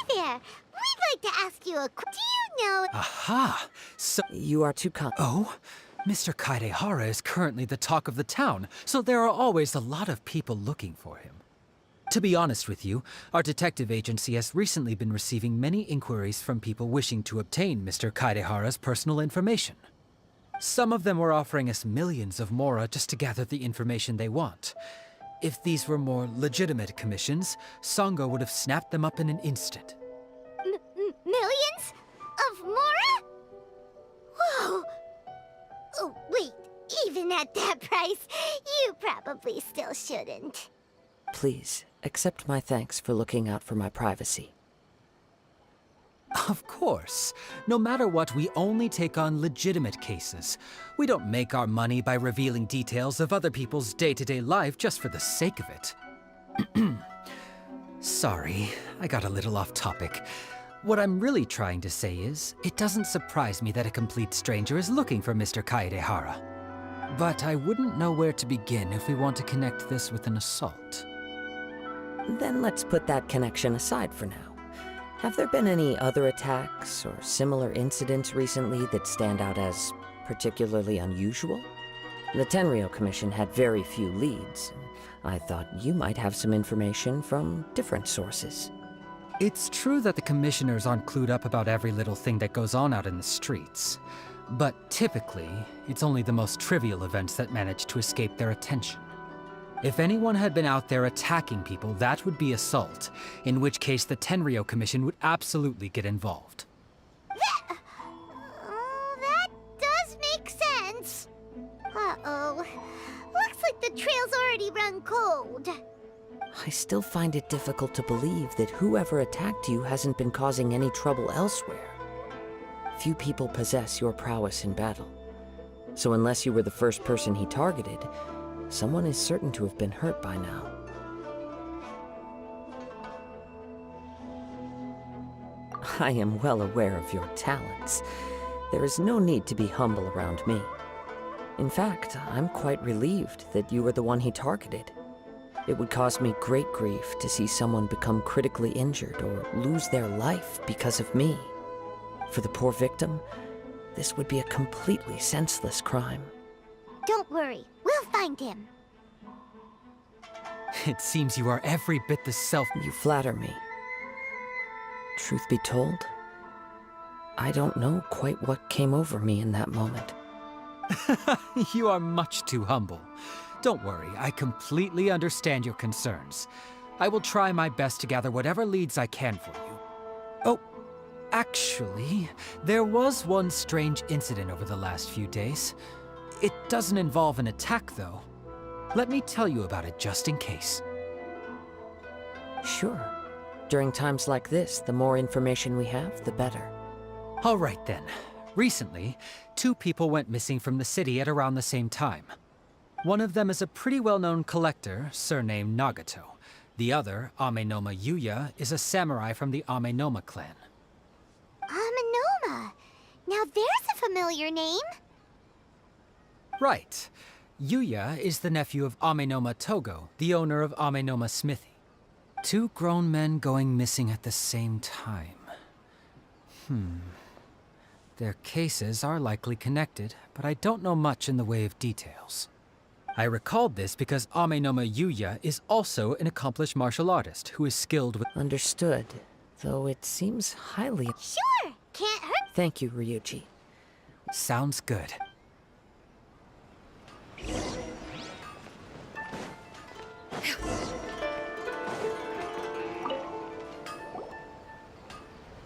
There, we'd like to ask you a do you know... Aha! So... You are too kind. Oh? Mr. Kaidehara is currently the talk of the town, so there are always a lot of people looking for him. To be honest with you, our detective agency has recently been receiving many inquiries from people wishing to obtain Mr. Kaidehara's personal information. Some of them were offering us millions of mora just to gather the information they want. If these were more legitimate commissions, Sango would have snapped them up in an instant. Millions? Of mora? Whoa! Oh, wait. Even at that price, you probably still shouldn't. Please, accept my thanks for looking out for my privacy. Of course. No matter what, we only take on legitimate cases. We don't make our money by revealing details of other people's day-to-day life just for the sake of it. Sorry, I got a little off topic. What I'm really trying to say is, it doesn't surprise me that a complete stranger is looking for Mr. Kaedehara. But I wouldn't know where to begin if we want to connect this with an assault. Then let's put that connection aside for now. Have there been any other attacks or similar incidents recently that stand out as particularly unusual? The Tenryou Commission had very few leads. I thought you might have some information from different sources. It's true that the commissioners aren't clued up about every little thing that goes on out in the streets. But typically, it's only the most trivial events that manage to escape their attention. If anyone had been out there attacking people, that would be assault, in which case the Tenryou Commission would absolutely get involved. That does make sense. Uh-oh. Looks like the trail's already run cold. I still find it difficult to believe that whoever attacked you hasn't been causing any trouble elsewhere. Few people possess your prowess in battle. So unless you were the first person he targeted, someone is certain to have been hurt by now. I am well aware of your talents. There is no need to be humble around me. In fact, I'm quite relieved that you were the one he targeted. It would cause me great grief to see someone become critically injured or lose their life because of me. For the poor victim, this would be a completely senseless crime. Don't worry, we'll find him. It seems you are every bit the You flatter me. Truth be told, I don't know quite what came over me in that moment. You are much too humble. Don't worry, I completely understand your concerns. I will try my best to gather whatever leads I can for you. Oh, actually, there was one strange incident over the last few days. It doesn't involve an attack, though. Let me tell you about it just in case. Sure. During times like this, the more information we have, the better. All right then. Recently, 2 people went missing from the city at around the same time. One of them is a pretty well-known collector, surnamed Nagato. The other, Amenoma Yuya, is a samurai from the Amenoma clan. Amenoma? Now there's a familiar name. Right. Yuya is the nephew of Amenoma Togo, the owner of Amenoma Smithy. 2 grown men going missing at the same time. Their cases are likely connected, but I don't know much in the way of details. I recalled this because Amenoma Yuya is also an accomplished martial artist who is skilled with— Understood. Though it seems highly— Sure! Can't hurt. Thank you, Ryuji. Sounds good.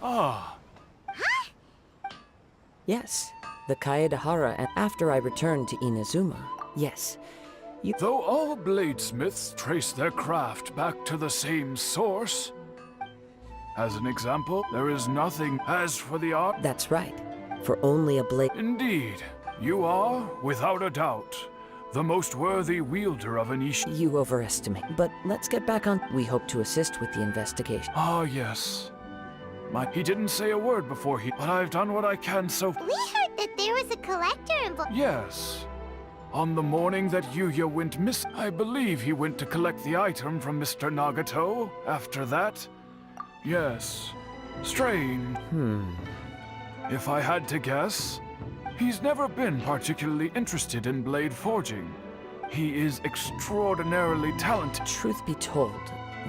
Ah, Yes, the Kaedahara, and after I returned to Inazuma, yes. though all bladesmiths trace their craft back to the same source. As an example, there is nothing. As for the art— That's right. For only a blade— Indeed, you are, without a doubt, the most worthy wielder of an ishi. You overestimate. But let's get back on— We hope to assist with the investigation. Ah, yes. He didn't say a word before but I've done what I can so— We heard that there was a collector involved. Yes. On the morning that Yuya went missing, I believe he went to collect the item from Mr. Nagato. After that, yes. Strange. If I had to guess, he's never been particularly interested in blade forging. He is extraordinarily talented. Truth be told,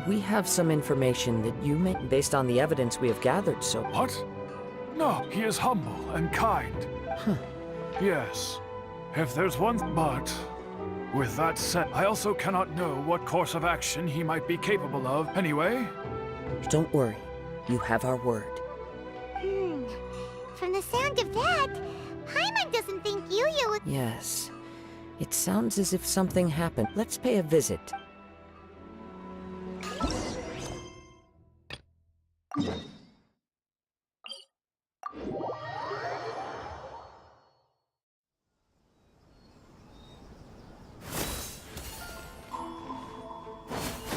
we have some information that you may— based on the evidence we have gathered so— What? No, he is humble and kind. Yes. If there's one— But, with that said, I also cannot know what course of action he might be capable of. Anyway— Don't worry. You have our word. From the sound of that, Paimon doesn't think Yuya would— Yes. It sounds as if something happened. Let's pay a visit.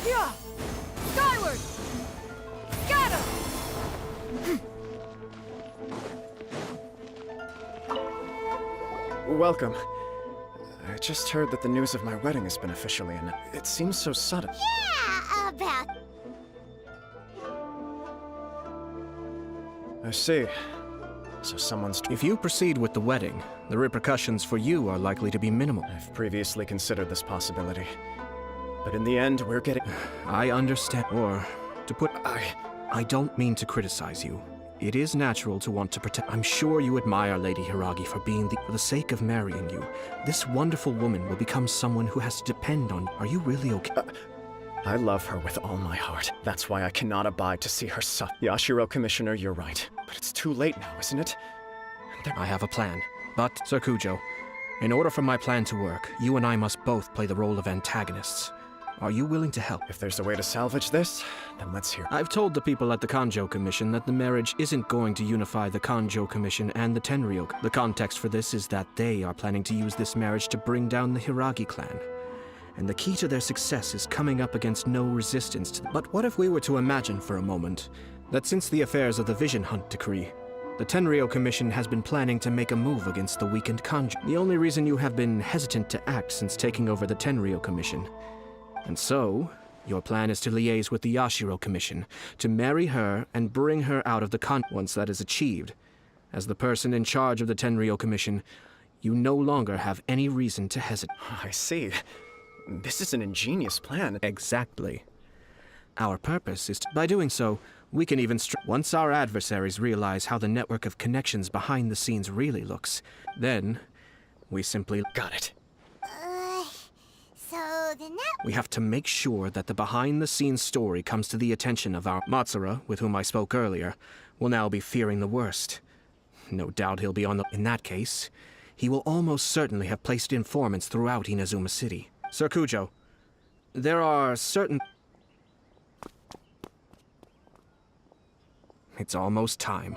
Yeah! Skyward! Scatter! Welcome. I just heard that the news of my wedding has been officially announced. It seems so sudden. Yeah, about... I see. So someone's— If you proceed with the wedding, the repercussions for you are likely to be minimal. I've previously considered this possibility. But in the end, we're getting— I understand. Or, to put— I don't mean to criticize you. It is natural to want to protect— I'm sure you admire Lady Hiragi for being for the sake of marrying you. This wonderful woman will become someone who has to depend on— Are you really okay? I love her with all my heart. That's why I cannot abide to see her suffer. Yashiro, Commissioner, you're right. But it's too late now, isn't it? I have a plan. But, Sir Kujo, in order for my plan to work, you and I must both play the role of antagonists. Are you willing to help? If there's a way to salvage this, then let's hear it. I've told the people at the Kanjo Commission that the marriage isn't going to unify the Kanjo Commission and the Tenryou. The context for this is that they are planning to use this marriage to bring down the Hiragi clan. And the key to their success is coming up against no resistance to— But what if we were to imagine for a moment that since the affairs of the Vision Hunt decree, the Tenryou Commission has been planning to make a move against the weakened Kanjo. The only reason you have been hesitant to act since taking over the Tenryou Commission. And so, your plan is to liaise with the Yashiro Commission, to marry her and bring her out of the Once that is achieved, as the person in charge of the Tenryou Commission, you no longer have any reason to hesitate. I see. This is an ingenious plan. Exactly. Our purpose is to— By doing so, we can even— Once our adversaries realize how the network of connections behind the scenes really looks, then we simply— Got it. So then that— We have to make sure that the behind-the-scenes story comes to the attention of our— Matsura, with whom I spoke earlier, will now be fearing the worst. No doubt he'll be on the— In that case, he will almost certainly have placed informants throughout Inazuma City. Sir Kujo, there are certain— It's almost time.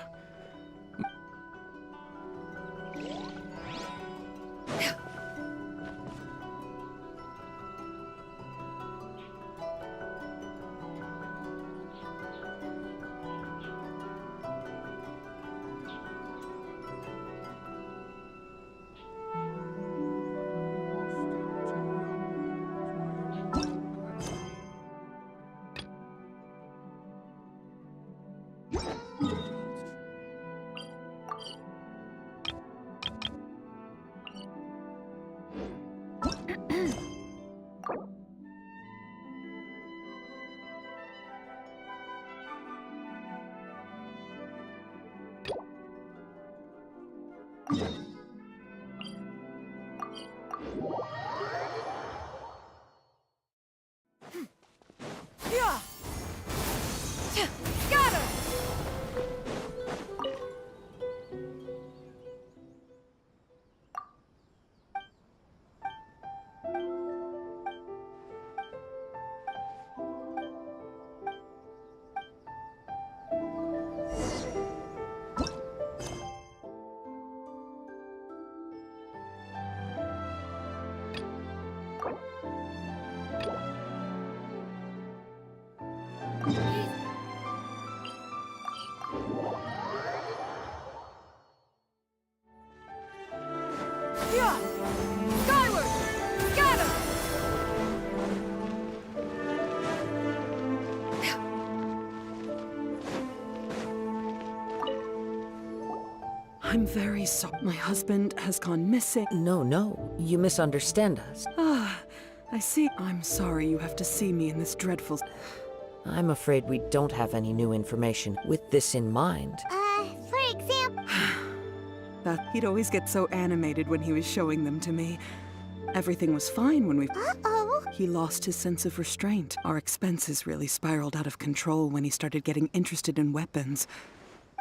I'm very sorry. My husband has gone missing. No, you misunderstand us. Ah, I see. I'm sorry you have to see me in this dreadful... I'm afraid we don't have any new information. With this in mind... For example... That he'd always get so animated when he was showing them to me. Everything was fine when we... Uh-oh. He lost his sense of restraint. Our expenses really spiraled out of control when he started getting interested in weapons.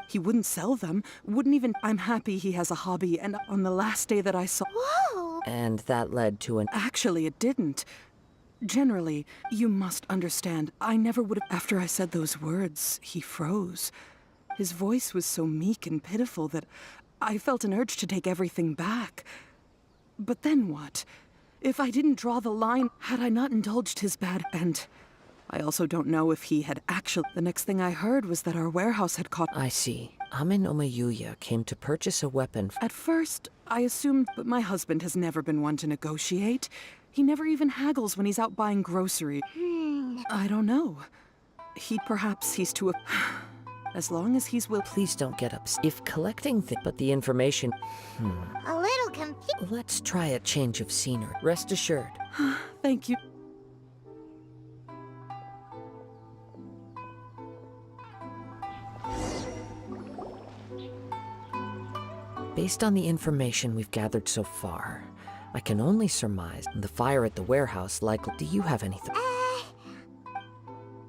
He wouldn't sell them, wouldn't even... I'm happy he has a hobby, and on the last day that I saw... Whoa! And that led to an... Actually, it didn't. Generally, you must understand, I never would have... After I said those words, he froze. His voice was so meek and pitiful that I felt an urge to take everything back. But then what? If I didn't draw the line, had I not indulged his bad... And I also don't know if he had actually... The next thing I heard was that our warehouse had caught... I see. Amenoma Yuya came to purchase a weapon... At first, I assumed, but my husband has never been one to negotiate. He never even haggles when he's out buying groceries. I don't know. Perhaps he's too... As long as he's will... Please don't get upset. If collecting but the information... A little confused. Let's try a change of scenery. Rest assured. Thank you. Based on the information we've gathered so far, I can only surmise the fire at the warehouse likely... Do you have anything?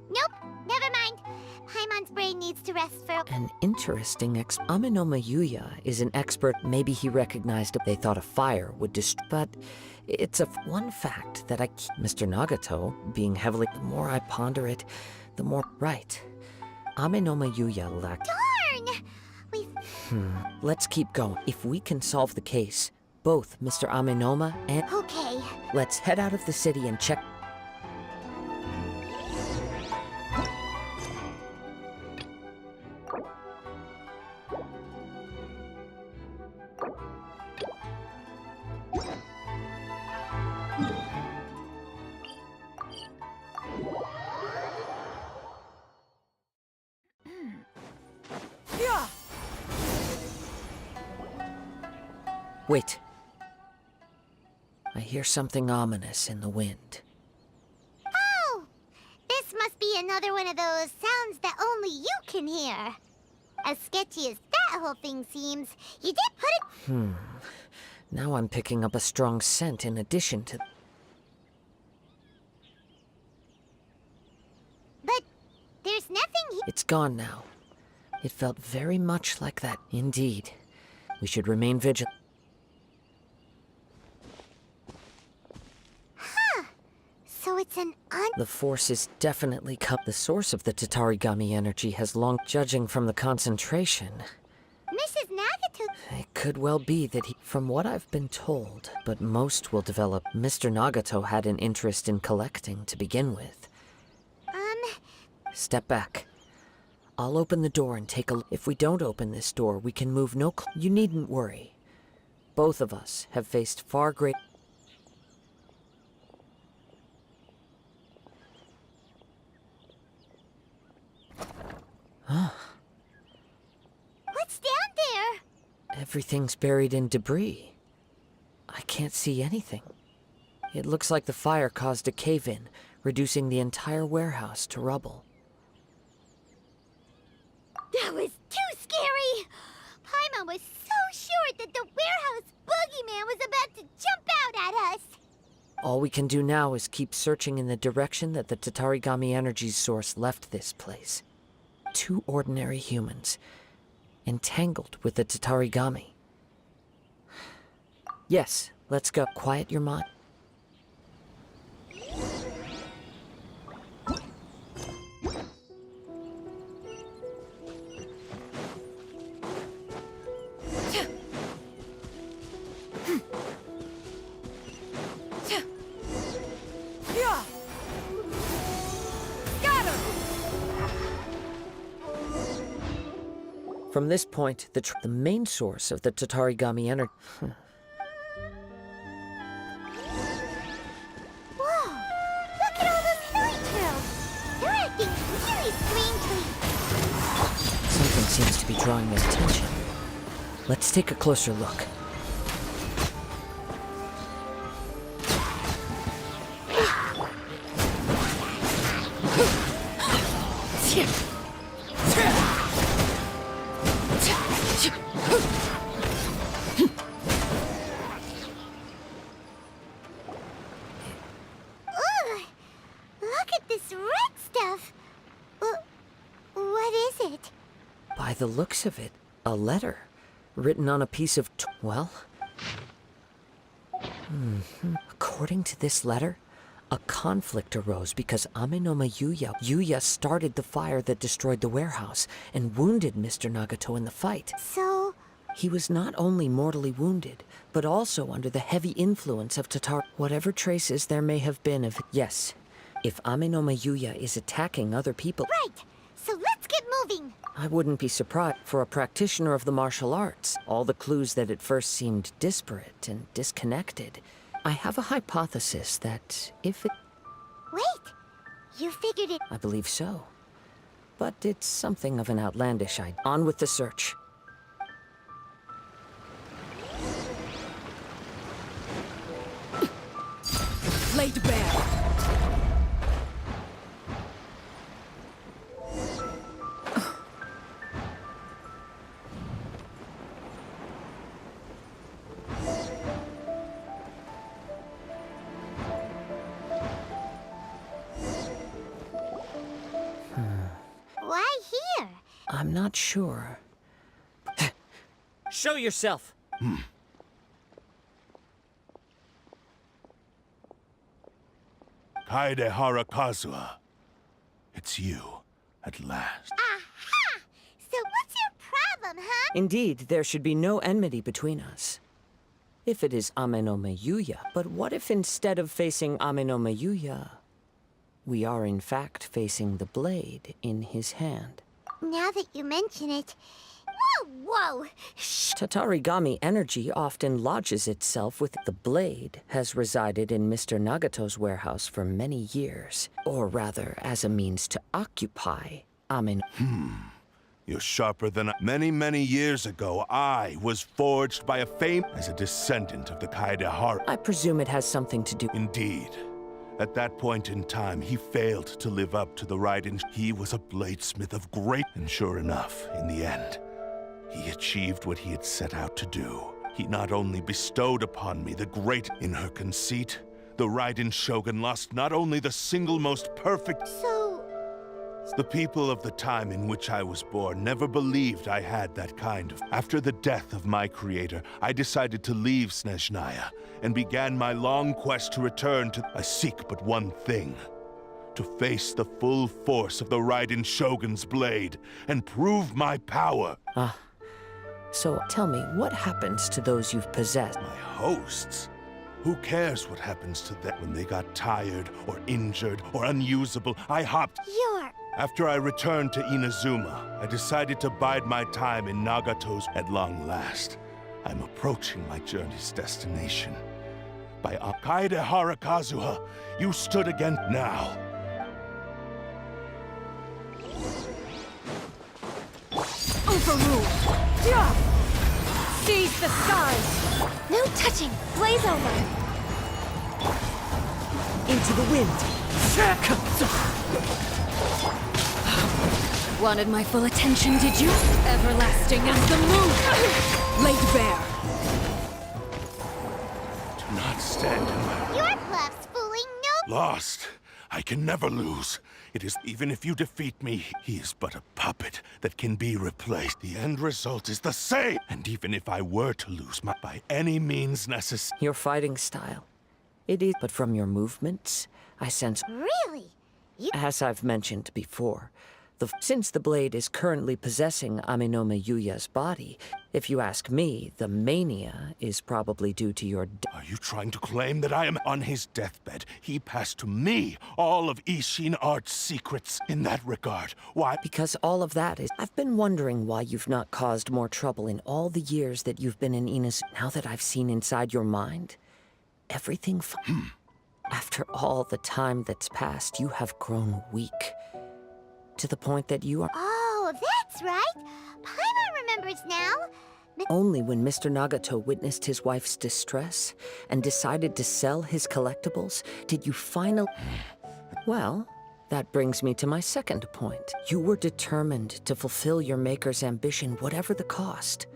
Nope, never mind. Paimon's brain needs to rest for... An interesting Amenoma Yuya is an expert. Maybe he recognized it. They thought a fire would But it's one fact that I keep... Mr. Nagato, being heavily... The more I ponder it, the more... Right. Amenoma Yuya lacked... Darn! Let's keep going. If we can solve the case, both Mr. Amenoma and... Okay. Let's head out of the city and check... Wait. I hear something ominous in the wind. Oh! This must be another one of those sounds that only you can hear. As sketchy as that whole thing seems, you did put it... Now I'm picking up a strong scent in addition to... But there's nothing It's gone now. It felt very much like that. Indeed. We should remain vigilant. So it's an The force is definitely the source of the Tatarigami energy has long... Judging from the concentration... Mrs. Nagato... It could well be that from what I've been told, but most will develop... Mr. Nagato had an interest in collecting to begin with. Step back. I'll open the door and take a... If we don't open this door, we can move no... You needn't worry. Both of us have faced far great... What's down there? Everything's buried in debris. I can't see anything. It looks like the fire caused a cave-in, reducing the entire warehouse to rubble. That was too scary! Paimon was so sure that the warehouse boogeyman was about to jump out at us! All we can do now is keep searching in the direction that the Tatarigami energy source left this place. 2 ordinary humans, entangled with the Tatarigami. Yes, let's go. Quiet your mind. From this point, the main source of the Tatarigami energy... Whoa! Look at all those hilly trails! They're acting really strangely! Something seems to be drawing their attention. Let's take a closer look. Ugh! Look at this red stuff! What is it? By the looks of it, a letter written on a piece of well... According to this letter, a conflict arose because Amenoma Yuya started the fire that destroyed the warehouse and wounded Mr. Nagato in the fight. So... He was not only mortally wounded, but also under the heavy influence of Tatar. Whatever traces there may have been of... Yes, if Amenoma Yuya is attacking other people... Right! So let's get moving! I wouldn't be surprised for a practitioner of the martial arts. All the clues that at first seemed disparate and disconnected. I have a hypothesis that if it... Wait! You figured it... I believe so. But it's something of an outlandish idea. On with the search. Laid bare. Why here? I'm not sure. Show yourself! Kaede Harakazuha. It's you, at last. Aha! So what's your problem, huh? Indeed, there should be no enmity between us. If it is Amenoma Yuya. But what if instead of facing Amenoma Yuya, we are in fact facing the blade in his hand? Now that you mention it... Whoa! Tatarigami energy often lodges itself with the blade, has resided in Mr. Nagato's warehouse for many years. Or rather, as a means to occupy Amen. You're sharper than many, many years ago. I was forged by a fame as a descendant of the Kaede Hara. I presume it has something to do... Indeed. At that point in time, he failed to live up to the Raiden. He was a bladesmith of great... And sure enough, in the end, he achieved what he had set out to do. He not only bestowed upon me the great... In her conceit, the Raiden Shogun lost not only the single most perfect... So... The people of the time in which I was born never believed I had that kind of... After the death of my creator, I decided to leave Snezhnaya and began my long quest to return to... I seek but one thing. To face the full force of the Raiden Shogun's blade and prove my power. So tell me, what happens to those you've possessed? My hosts? Who cares what happens to them when they got tired or injured or unusable? I hopped... You're... After I returned to Inazuma, I decided to bide my time in Nagato's at long last. I'm approaching my journey's destination. By Kaede Harakazuha, you stood again now. Overruled! Yeah! Seize the skies! No touching! Blaze over! Into the wind! Wanted my full attention, did you? Everlasting as the moon! Laid bare. Do not stand in my... Your bluff's fooling no... Lost. I can never lose. It is even if you defeat me, he is but a puppet that can be replaced. The end result is the same. And even if I were to lose by any means necessary... Your fighting style. It is, but from your movements, I sense... Really? As I've mentioned before, since the blade is currently possessing Amenoma Yuya's body, if you ask me, the mania is probably due to your... Are you trying to claim that I am on his deathbed? He passed to me all of Ishin Art's secrets in that regard. Why? Because all of that is... I've been wondering why you've not caused more trouble in all the years that you've been in Inazuma. Now that I've seen inside your mind, everything... After all the time that's passed, you have grown weak. To the point that you are... Oh, that's right. Paimon remembers now. Only when Mr. Nagato witnessed his wife's distress and decided to sell his collectibles did you finally... Well, that brings me to my second point. You were determined to fulfill your maker's ambition, whatever the cost.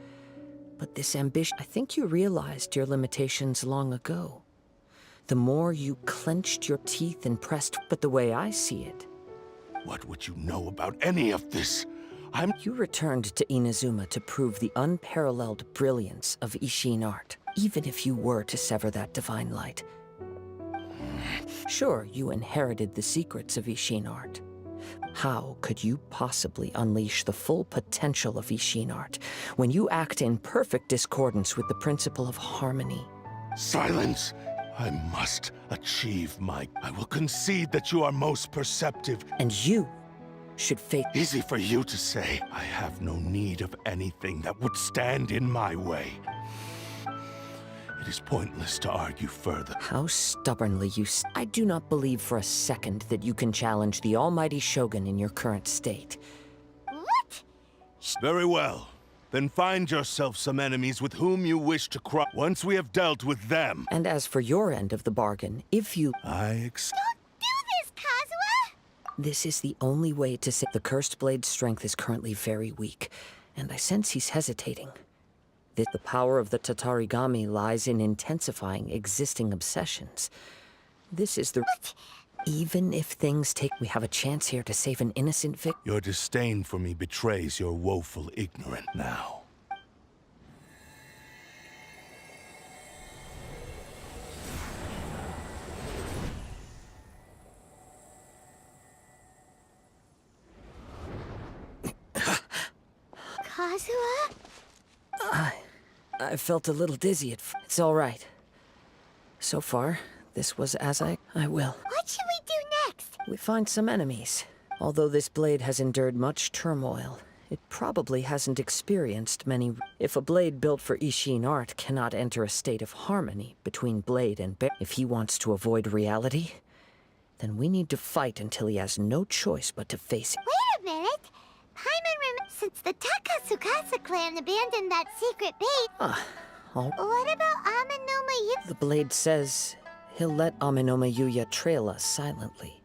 But this ambition... I think you realized your limitations long ago. The more you clenched your teeth and pressed... But the way I see it... What would you know about any of this? You returned to Inazuma to prove the unparalleled brilliance of Ishin art, even if you were to sever that divine light. Sure, you inherited the secrets of Ishin art. How could you possibly unleash the full potential of Ishin art when you act in perfect discordance with the principle of harmony? Silence! I must achieve I will concede that you are most perceptive. And you should face... Easy for you to say. I have no need of anything that would stand in my way. It is pointless to argue further. How stubbornly you... I do not believe for a second that you can challenge the almighty Shogun in your current state. What? Very well. Then find yourself some enemies with whom you wish to cross once we have dealt with them. And as for your end of the bargain, if you... Don't do this, Kazuha! This is the only way to say... The Cursed Blade's strength is currently very weak, and I sense he's hesitating. The power of the Tatarigami lies in intensifying existing obsessions. This is the... What? Even if things take... We have a chance here to save an innocent victim. Your disdain for me betrays your woeful ignorance now. Kazuha? I felt a little dizzy It's all right. So far, this was as I will. What should we do next? We find some enemies. Although this blade has endured much turmoil, it probably hasn't experienced many... If a blade built for Ishin art cannot enter a state of harmony between blade and bear... If he wants to avoid reality, then we need to fight until he has no choice but to face it. Wait a minute! Since the Takasukasa clan abandoned that secret base... What about Amenoma Yuya? The blade says he'll let Amenoma Yuya trail us silently.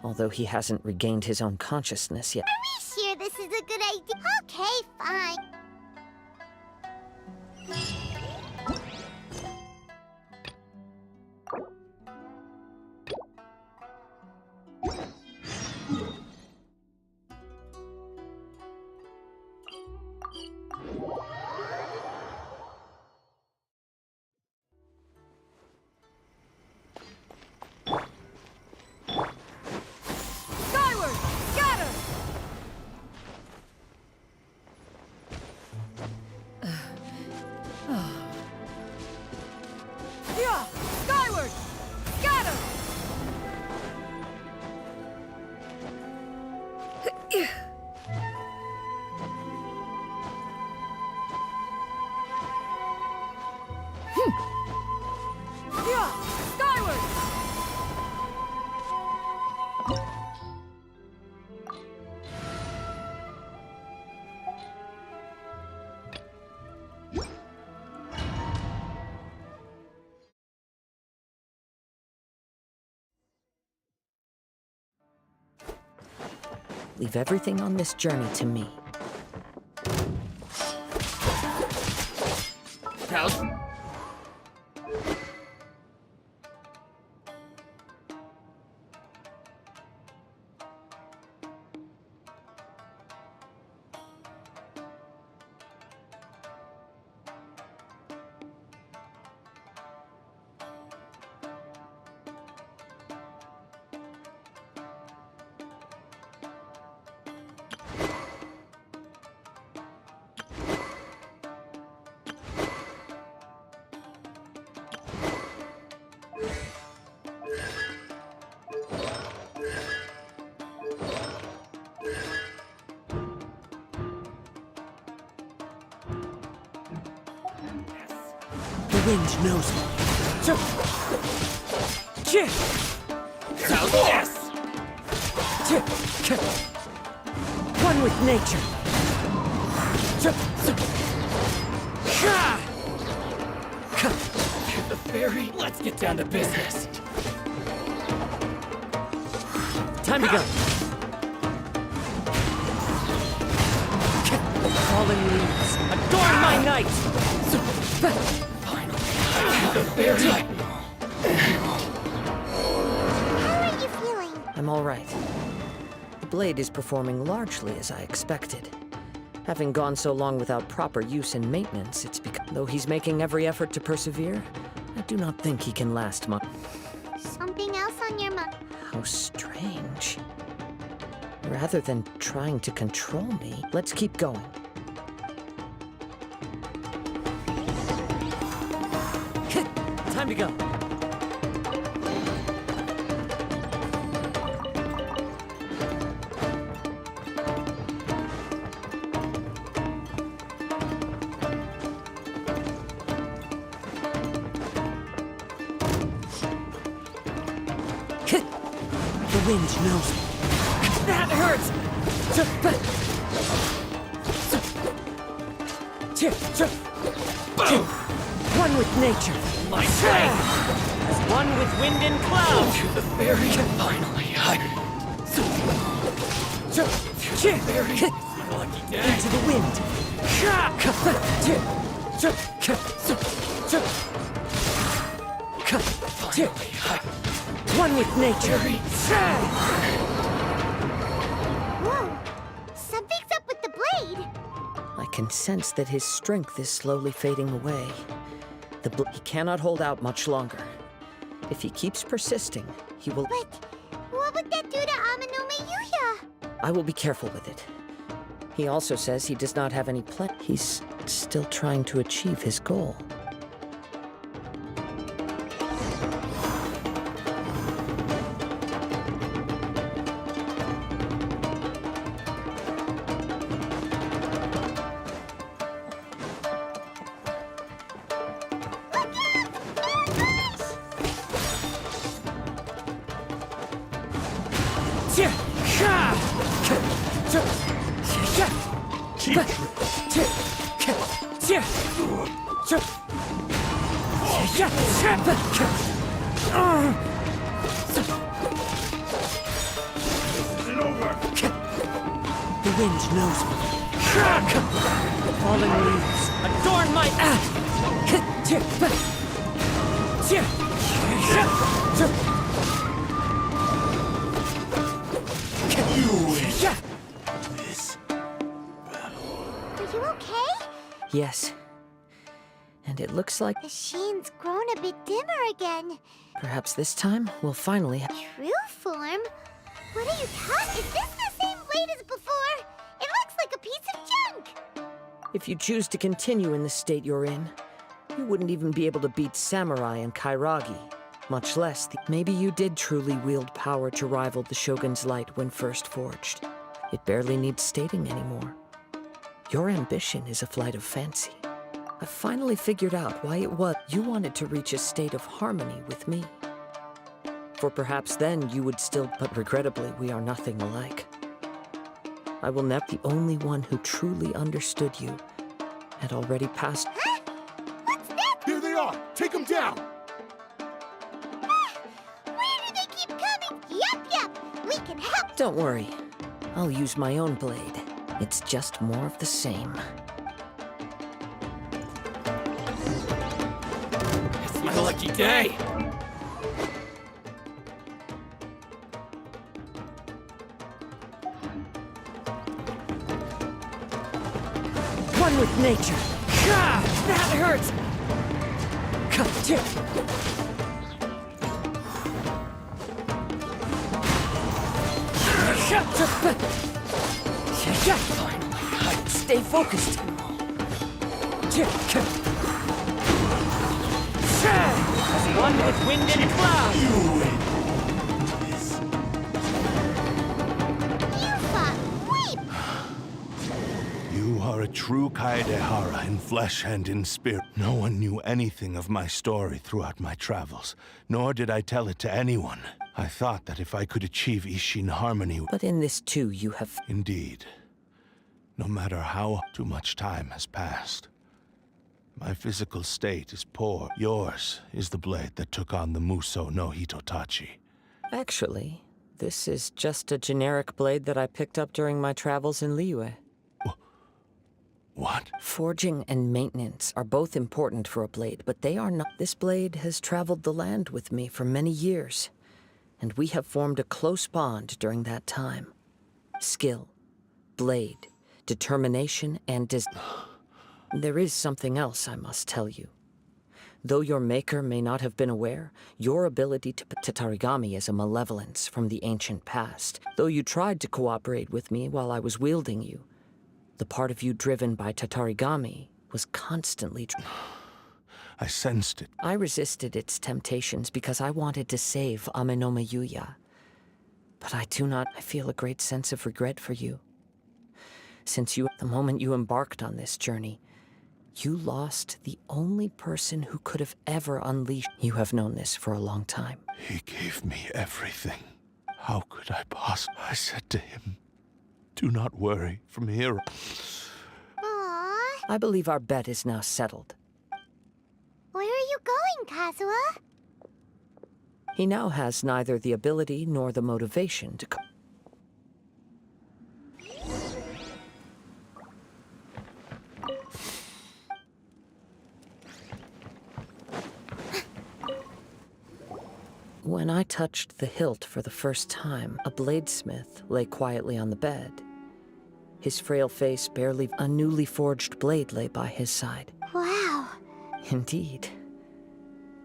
Although he hasn't regained his own consciousness yet. Are we sure this is a good idea? Okay, fine. Leave everything on this journey to me. The wind knows me. One with nature. The fairy. Let's get down to business. Time to go. Falling leaves, adorn my night! Finally, the fairy. How are you feeling? I'm all right. The blade is performing largely as I expected. Having gone so long without proper use and maintenance, it's become... Though he's making every effort to persevere, I do not think he can last much. Something else on your mind? How strange. Rather than trying to control me, let's keep going. Time to go. The wind knows me. That hurts! One with nature. My strength. As one with wind and cloud. To the fairy. Finally, fairy. My lucky day. Into the wind. One with nature. Whoa! Something's up with the blade! I can sense that his strength is slowly fading away. He cannot hold out much longer. If he keeps persisting, he will... But what would that do to Amanome Yuya? I will be careful with it. He also says he does not have any plan. He's still trying to achieve his goal. The wind knows me. Falling leaves, adorn my Are you okay? Yes. And it looks like The sheen's grown a bit dimmer again. perhaps this time we'll finally True form? What are you talking? Is this the same blade as before? It looks like a piece of junk! If you choose to continue in the state you're in, you wouldn't even be able to beat Samurai and Kairagi, much less maybe you did truly wield power to rival the Shogun's light when first forged. It barely needs stating anymore. Your ambition is a flight of fancy. I finally figured out why it was you wanted to reach a state of harmony with me. For perhaps then you would still, but regrettably we are nothing alike. I will never the only one who truly understood you had already passed. Huh? What's that? Here they are! Take them down! Where do they keep coming? Yup! We can help! Don't worry. I'll use my own blade. It's just more of the same. It's my lucky day. One with nature. That hurts! Stay focused. One with wind and cloud. You fought way You are a true Kaedehara in flesh and in spirit. No one knew anything of my story throughout my travels, nor did I tell it to anyone. I thought that if I could achieve Ishin harmony... But in this too, you have... Indeed. No matter how too much time has passed. My physical state is poor. Yours is the blade that took on the Muso no Hitotachi. Actually, this is just a generic blade that I picked up during my travels in Liyue. What? Forging and maintenance are both important for a blade, but they are not. This blade has traveled the land with me for many years, and we have formed a close bond during that time. Skill, blade, determination, and There is something else I must tell you. Though your maker may not have been aware, your ability to Tatarigami is a malevolence from the ancient past. Though you tried to cooperate with me while I was wielding you, the part of you driven by Tatarigami was constantly... I sensed it. I resisted its temptations because I wanted to save Amenoma Yuya. But I feel a great sense of regret for you. Since the moment you embarked on this journey, you lost the only person who could have ever unleashed... You have known this for a long time. He gave me everything. How could I possibly... I said to him, do not worry, from here... Aww. I believe our bet is now settled. Where are you going, Kazuha? He now has neither the ability nor the motivation to... When I touched the hilt for the first time, a bladesmith lay quietly on the bed. His frail face barely... A newly forged blade lay by his side. Wow. Indeed.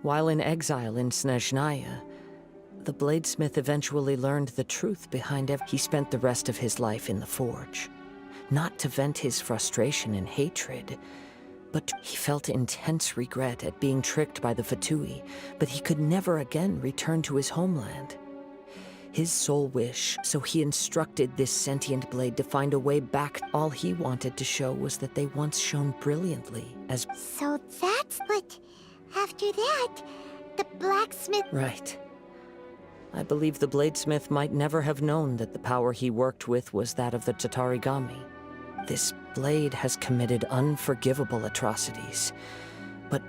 While in exile in Snezhnaya, the bladesmith eventually learned the truth behind He spent the rest of his life in the forge. Not to vent his frustration and hatred, but he felt intense regret at being tricked by the Fatui, but he could never again return to his homeland. His sole wish, so he instructed this sentient blade to find a way back. All he wanted to show was that they once shone brilliantly as... So that's what... After that, the blacksmith... Right. I believe the bladesmith might never have known that the power he worked with was that of the Tatarigami. This blade has committed unforgivable atrocities, but...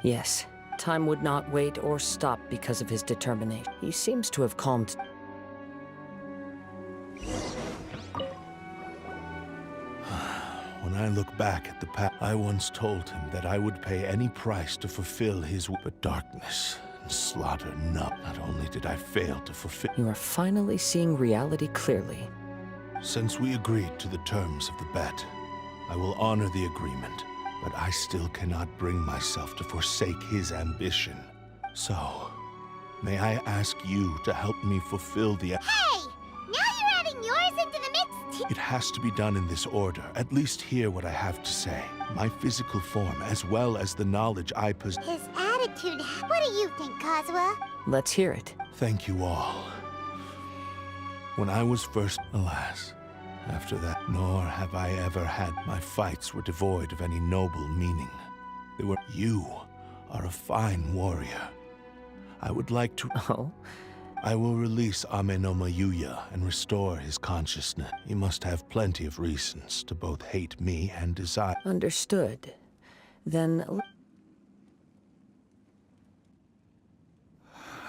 Yes, time would not wait or stop because of his determination. He seems to have calmed... When I look back at the past, I once told him that I would pay any price to fulfill his... But darkness and slaughter, not only did I fail to fulfill... You are finally seeing reality clearly. Since we agreed to the terms of the bet, I will honor the agreement, but I still cannot bring myself to forsake his ambition. So, may I ask you to help me fulfill the... Hey! Now you're adding yours into the mix! It has to be done in this order. At least hear what I have to say. My physical form, as well as the knowledge I possess... His attitude... What do you think, Kazuha? Let's hear it. Thank you all. When I was first... Alas, after that, nor have I ever had... My fights were devoid of any noble meaning. They were... You are a fine warrior. I would like to... Oh? I will release Amenoma Yuya and restore his consciousness. He must have plenty of reasons to both hate me and desire... Understood. Then...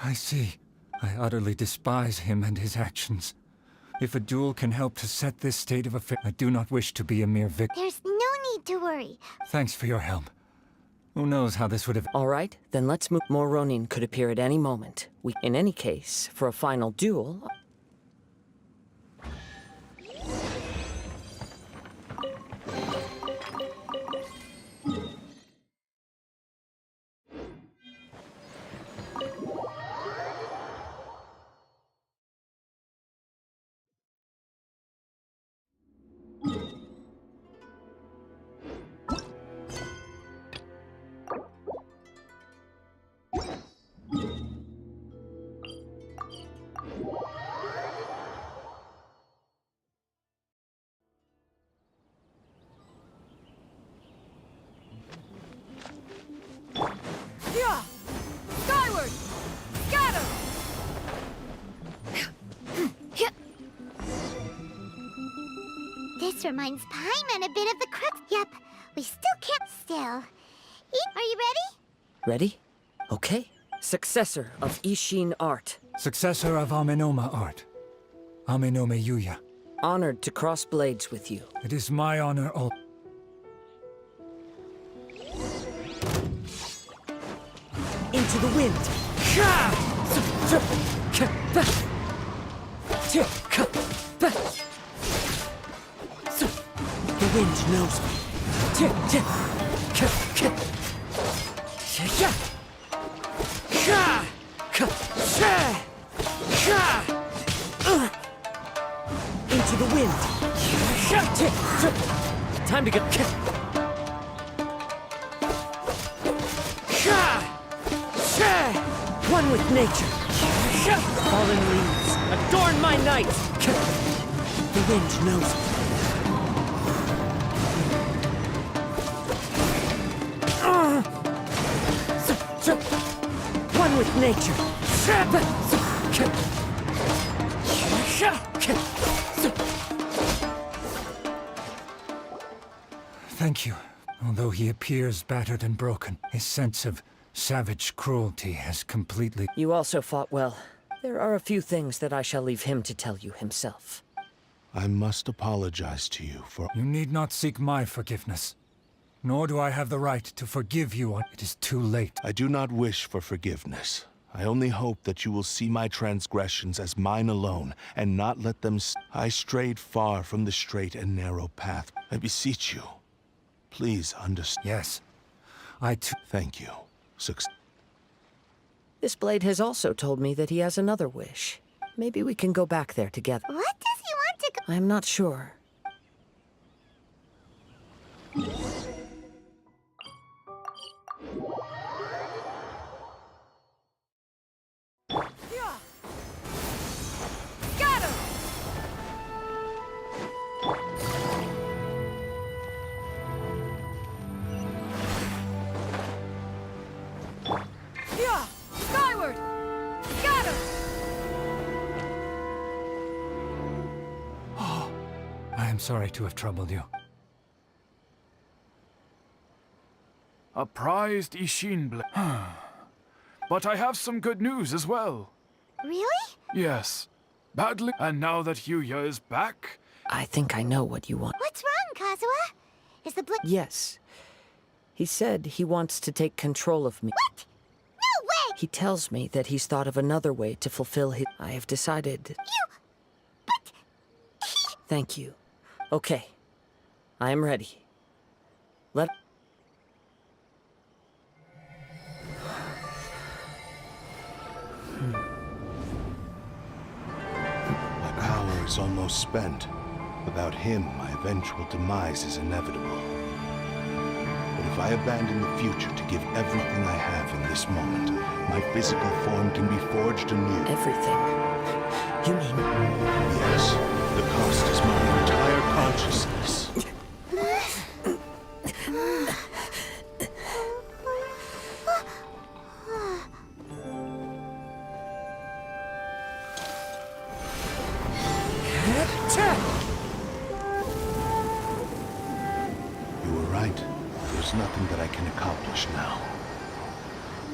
I see. I utterly despise him and his actions. If a duel can help to set this state of affairs, I do not wish to be a mere victim. There's no need to worry. Thanks for your help. Who knows how this would have... All right, then let's move. More Ronin could appear at any moment. In any case, for a final duel... Yeah! Skyward! Scatter! This reminds Paimon a bit of the crux. Yep, we still can't still. Are you ready? Ready? Okay. Successor of Ishin art. Successor of Amenoma art. Amenome Yuya. Honored to cross blades with you. It is my honor all. Into the wind. The wind knows me. Into the wind. Time to go. One with nature. Fallen leaves, adorn my night. The wind knows me. One with nature. Thank you. Although he appears battered and broken, his sense of savage cruelty has completely... You also fought well. There are a few things that I shall leave him to tell you himself. I must apologize to you for... You need not seek my forgiveness. Nor do I have the right to forgive you. It is too late. I do not wish for forgiveness. I only hope that you will see my transgressions as mine alone, and not let them... I strayed far from the straight and narrow path. I beseech you. Please understand. Yes. I too... Thank you. This blade has also told me that he has another wish. Maybe we can go back there together. What does he want to go? I'm not sure. Skyward! Scatter! I am sorry to have troubled you. A prized Ishin blade. But I have some good news as well. Really? Yes. Badly. And now that Yuya is back... I think I know what you want. What's wrong, Kazuha? Is the blade... Yes. He said he wants to take control of me. What? No way! He tells me that he's thought of another way to fulfill his... I have decided... But... Thank you. Okay. I am ready. Let... My power is almost spent. Without him, my eventual demise is inevitable. But if I abandon the future to give everything I have in this moment, my physical form can be forged anew. Everything? You mean... Yes. The cost is my entire consciousness. You were right. There's nothing that I can accomplish now.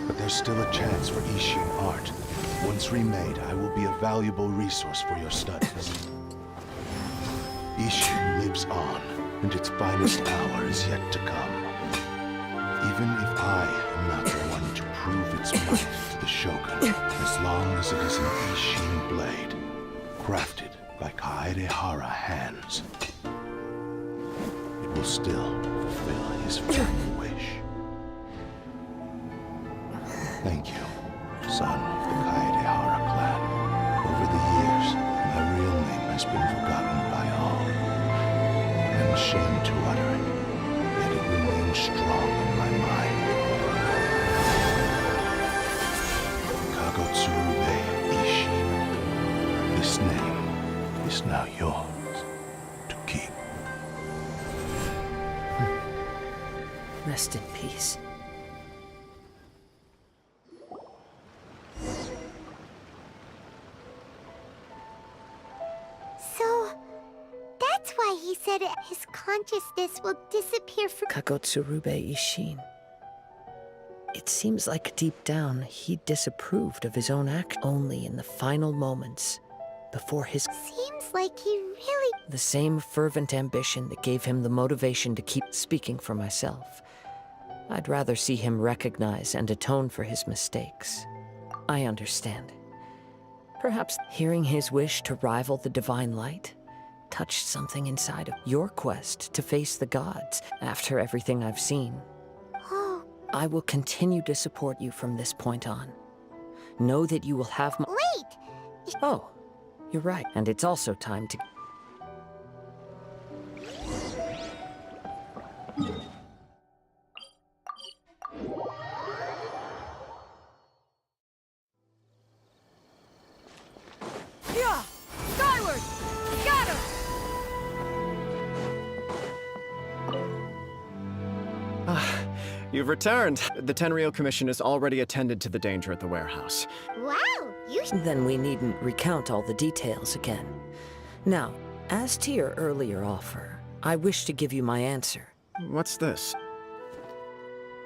But there's still a chance for Ishin art. Once remade, I will be a valuable resource for your studies. Ishin lives on, and its finest hour is yet to come. Even if I am not the one to prove its might to the Shogun, as long as it is an Ishin blade, crafted by Kaedehara hands, it will still fulfill his final wish. Thank you, son of the Kaedehara clan. Over the years, my real name has been forgotten by all. I'm ashamed to utter it, yet it remains strong in my mind. Kagotsurube Ishin. This name is now yours to keep. Rest in peace. So, that's why he said his consciousness will disappear for— Kagotsurube Ishin. It seems like deep down he disapproved of his own act only in the final moments before his— Seems like he really— The same fervent ambition that gave him the motivation to keep speaking for myself. I'd rather see him recognize and atone for his mistakes. I understand. Perhaps hearing his wish to rival the divine light touched something inside of your quest to face the gods after everything I've seen. Oh. I will continue to support you from this point on. Know that you will have my— Wait! Oh, you're right. And it's also time to— Yeah! Skyward! Scatter! You've returned. The Tenryou Commission has already attended to the danger at the warehouse. Wow! You— Then we needn't recount all the details again. Now, as to your earlier offer, I wish to give you my answer. What's this?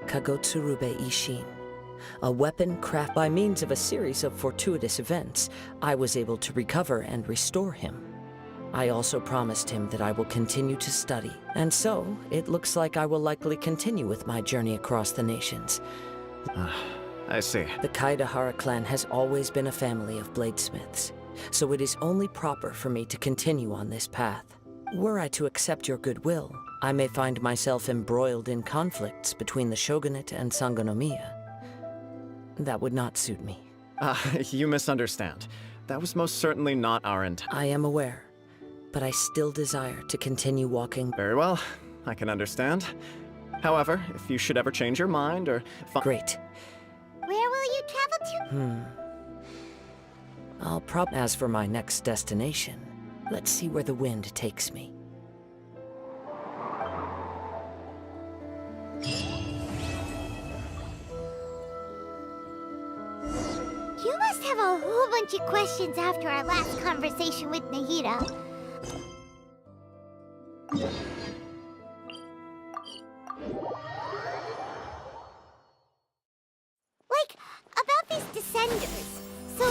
Kagotsurube Ishin. A weapon crafted by means of a series of fortuitous events, I was able to recover and restore him. I also promised him that I will continue to study, and so it looks like I will likely continue with my journey across the nations. I see. The Kaidahara clan has always been a family of bladesmiths, so it is only proper for me to continue on this path. Were I to accept your goodwill, I may find myself embroiled in conflicts between the shogunate and Sangonomiya. That would not suit me. You misunderstand. That was most certainly not our intent. I am aware, but I still desire to continue walking. Very well, I can understand. However, if you should ever change your mind or— Great. Where will you travel to? As for my next destination, let's see where the wind takes me. You must have a whole bunch of questions after our last conversation with Nahida. Like, about these Descenders. So,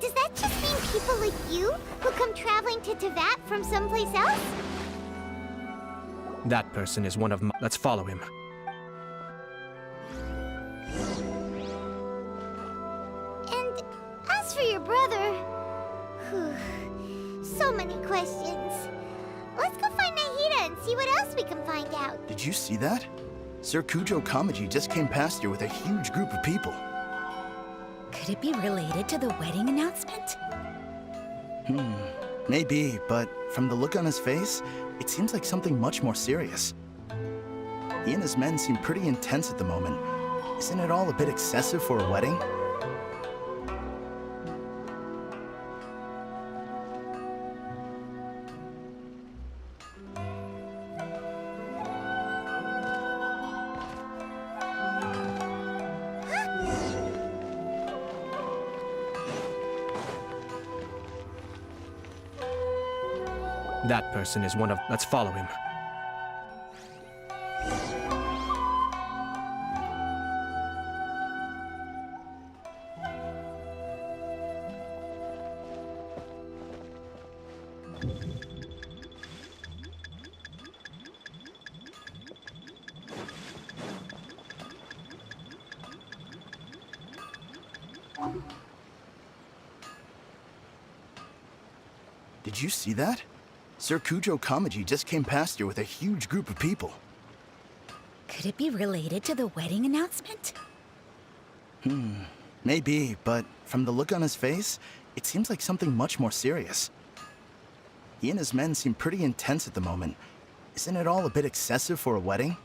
does that just mean people like you who come traveling to Tevat from someplace else? That person is one of my— Let's follow him. And as for your brother... so many questions. Let's go find Nahida and see what else we can find out. Did you see that? Sir Kujo Kamaji just came past here with a huge group of people. Could it be related to the wedding announcement? Maybe, but from the look on his face, it seems like something much more serious. He and his men seem pretty intense at the moment. Isn't it all a bit excessive for a wedding? That person is one of— Let's follow him. Did you see that? Sir Kujo Kamaji just came past here with a huge group of people. Could it be related to the wedding announcement? Maybe, but from the look on his face, it seems like something much more serious. He and his men seem pretty intense at the moment. Isn't it all a bit excessive for a wedding?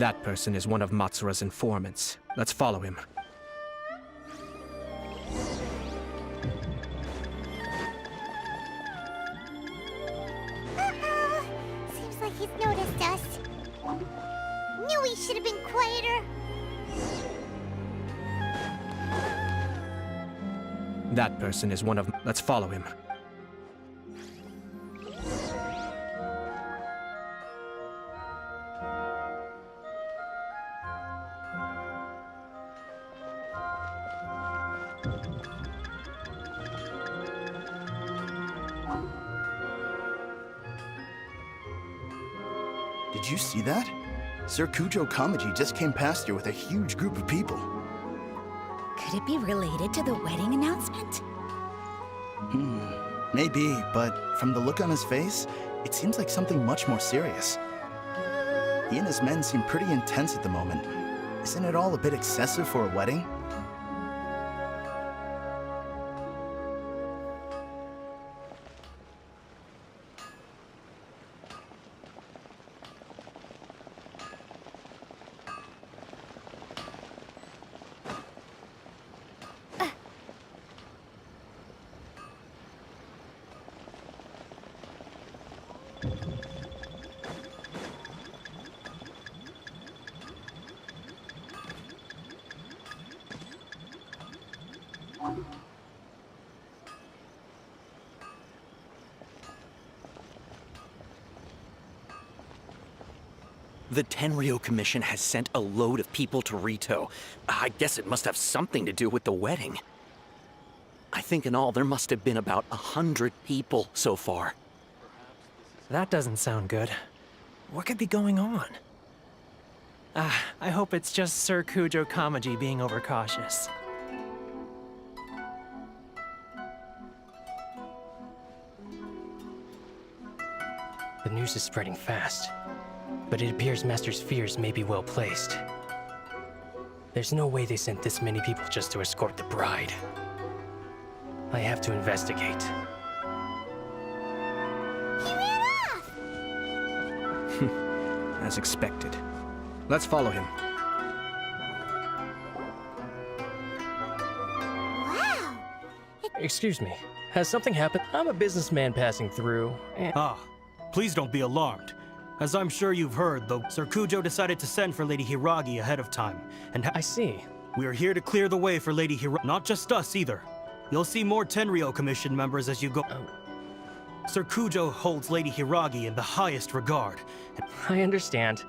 That person is one of Matsura's informants. Let's follow him. Uh-oh. Seems like he's noticed us. Knew he should have been quieter. That person is one of... Let's follow him. Did you see that? Sir Kujo Kamaji just came past here with a huge group of people. Could it be related to the wedding announcement? Maybe, but from the look on his face, it seems like something much more serious. He and his men seem pretty intense at the moment. Isn't it all a bit excessive for a wedding? The Tenryo Commission has sent a load of people to Rito. I guess it must have something to do with the wedding. I think in all there must have been about 100 people so far. That doesn't sound good. What could be going on? I hope it's just Sir Kujo Kamaji being overcautious. The news is spreading fast, but it appears Master's fears may be well placed. There's no way they sent this many people just to escort the bride. I have to investigate. He ran off! As expected. Let's follow him. Wow! Excuse me, has something happened? I'm a businessman passing through, and... Please don't be alarmed. As I'm sure you've heard, though, Sir Kujo decided to send for Lady Hiragi ahead of time. And I see. We are here to clear the way for Lady Hiragi. Not just us, either. You'll see more Tenryo Commission members as you go. Sir Kujo holds Lady Hiragi in the highest regard. I understand.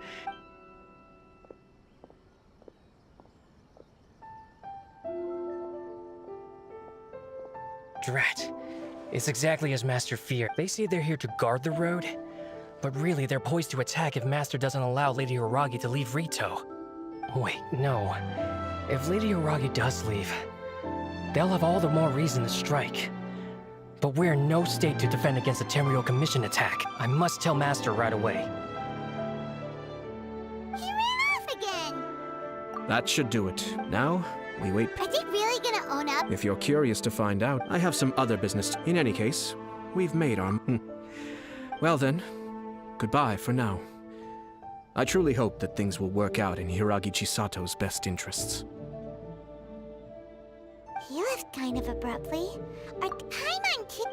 Drat. It's exactly as Master feared. They say they're here to guard the road, but really they're poised to attack if Master doesn't allow Lady Hiragi to leave Rito. Wait, no. If Lady Hiragi does leave, they'll have all the more reason to strike. But we're in no state to defend against the Tenryo Commission attack. I must tell Master right away. He ran off again! That should do it. Now, we wait. Is he really gonna own up? If you're curious to find out, I have some other business. In any case, we've made our... Well then, goodbye for now. I truly hope that things will work out in Hiragi Chisato's best interests. He left kind of abruptly. Our Paimon kid...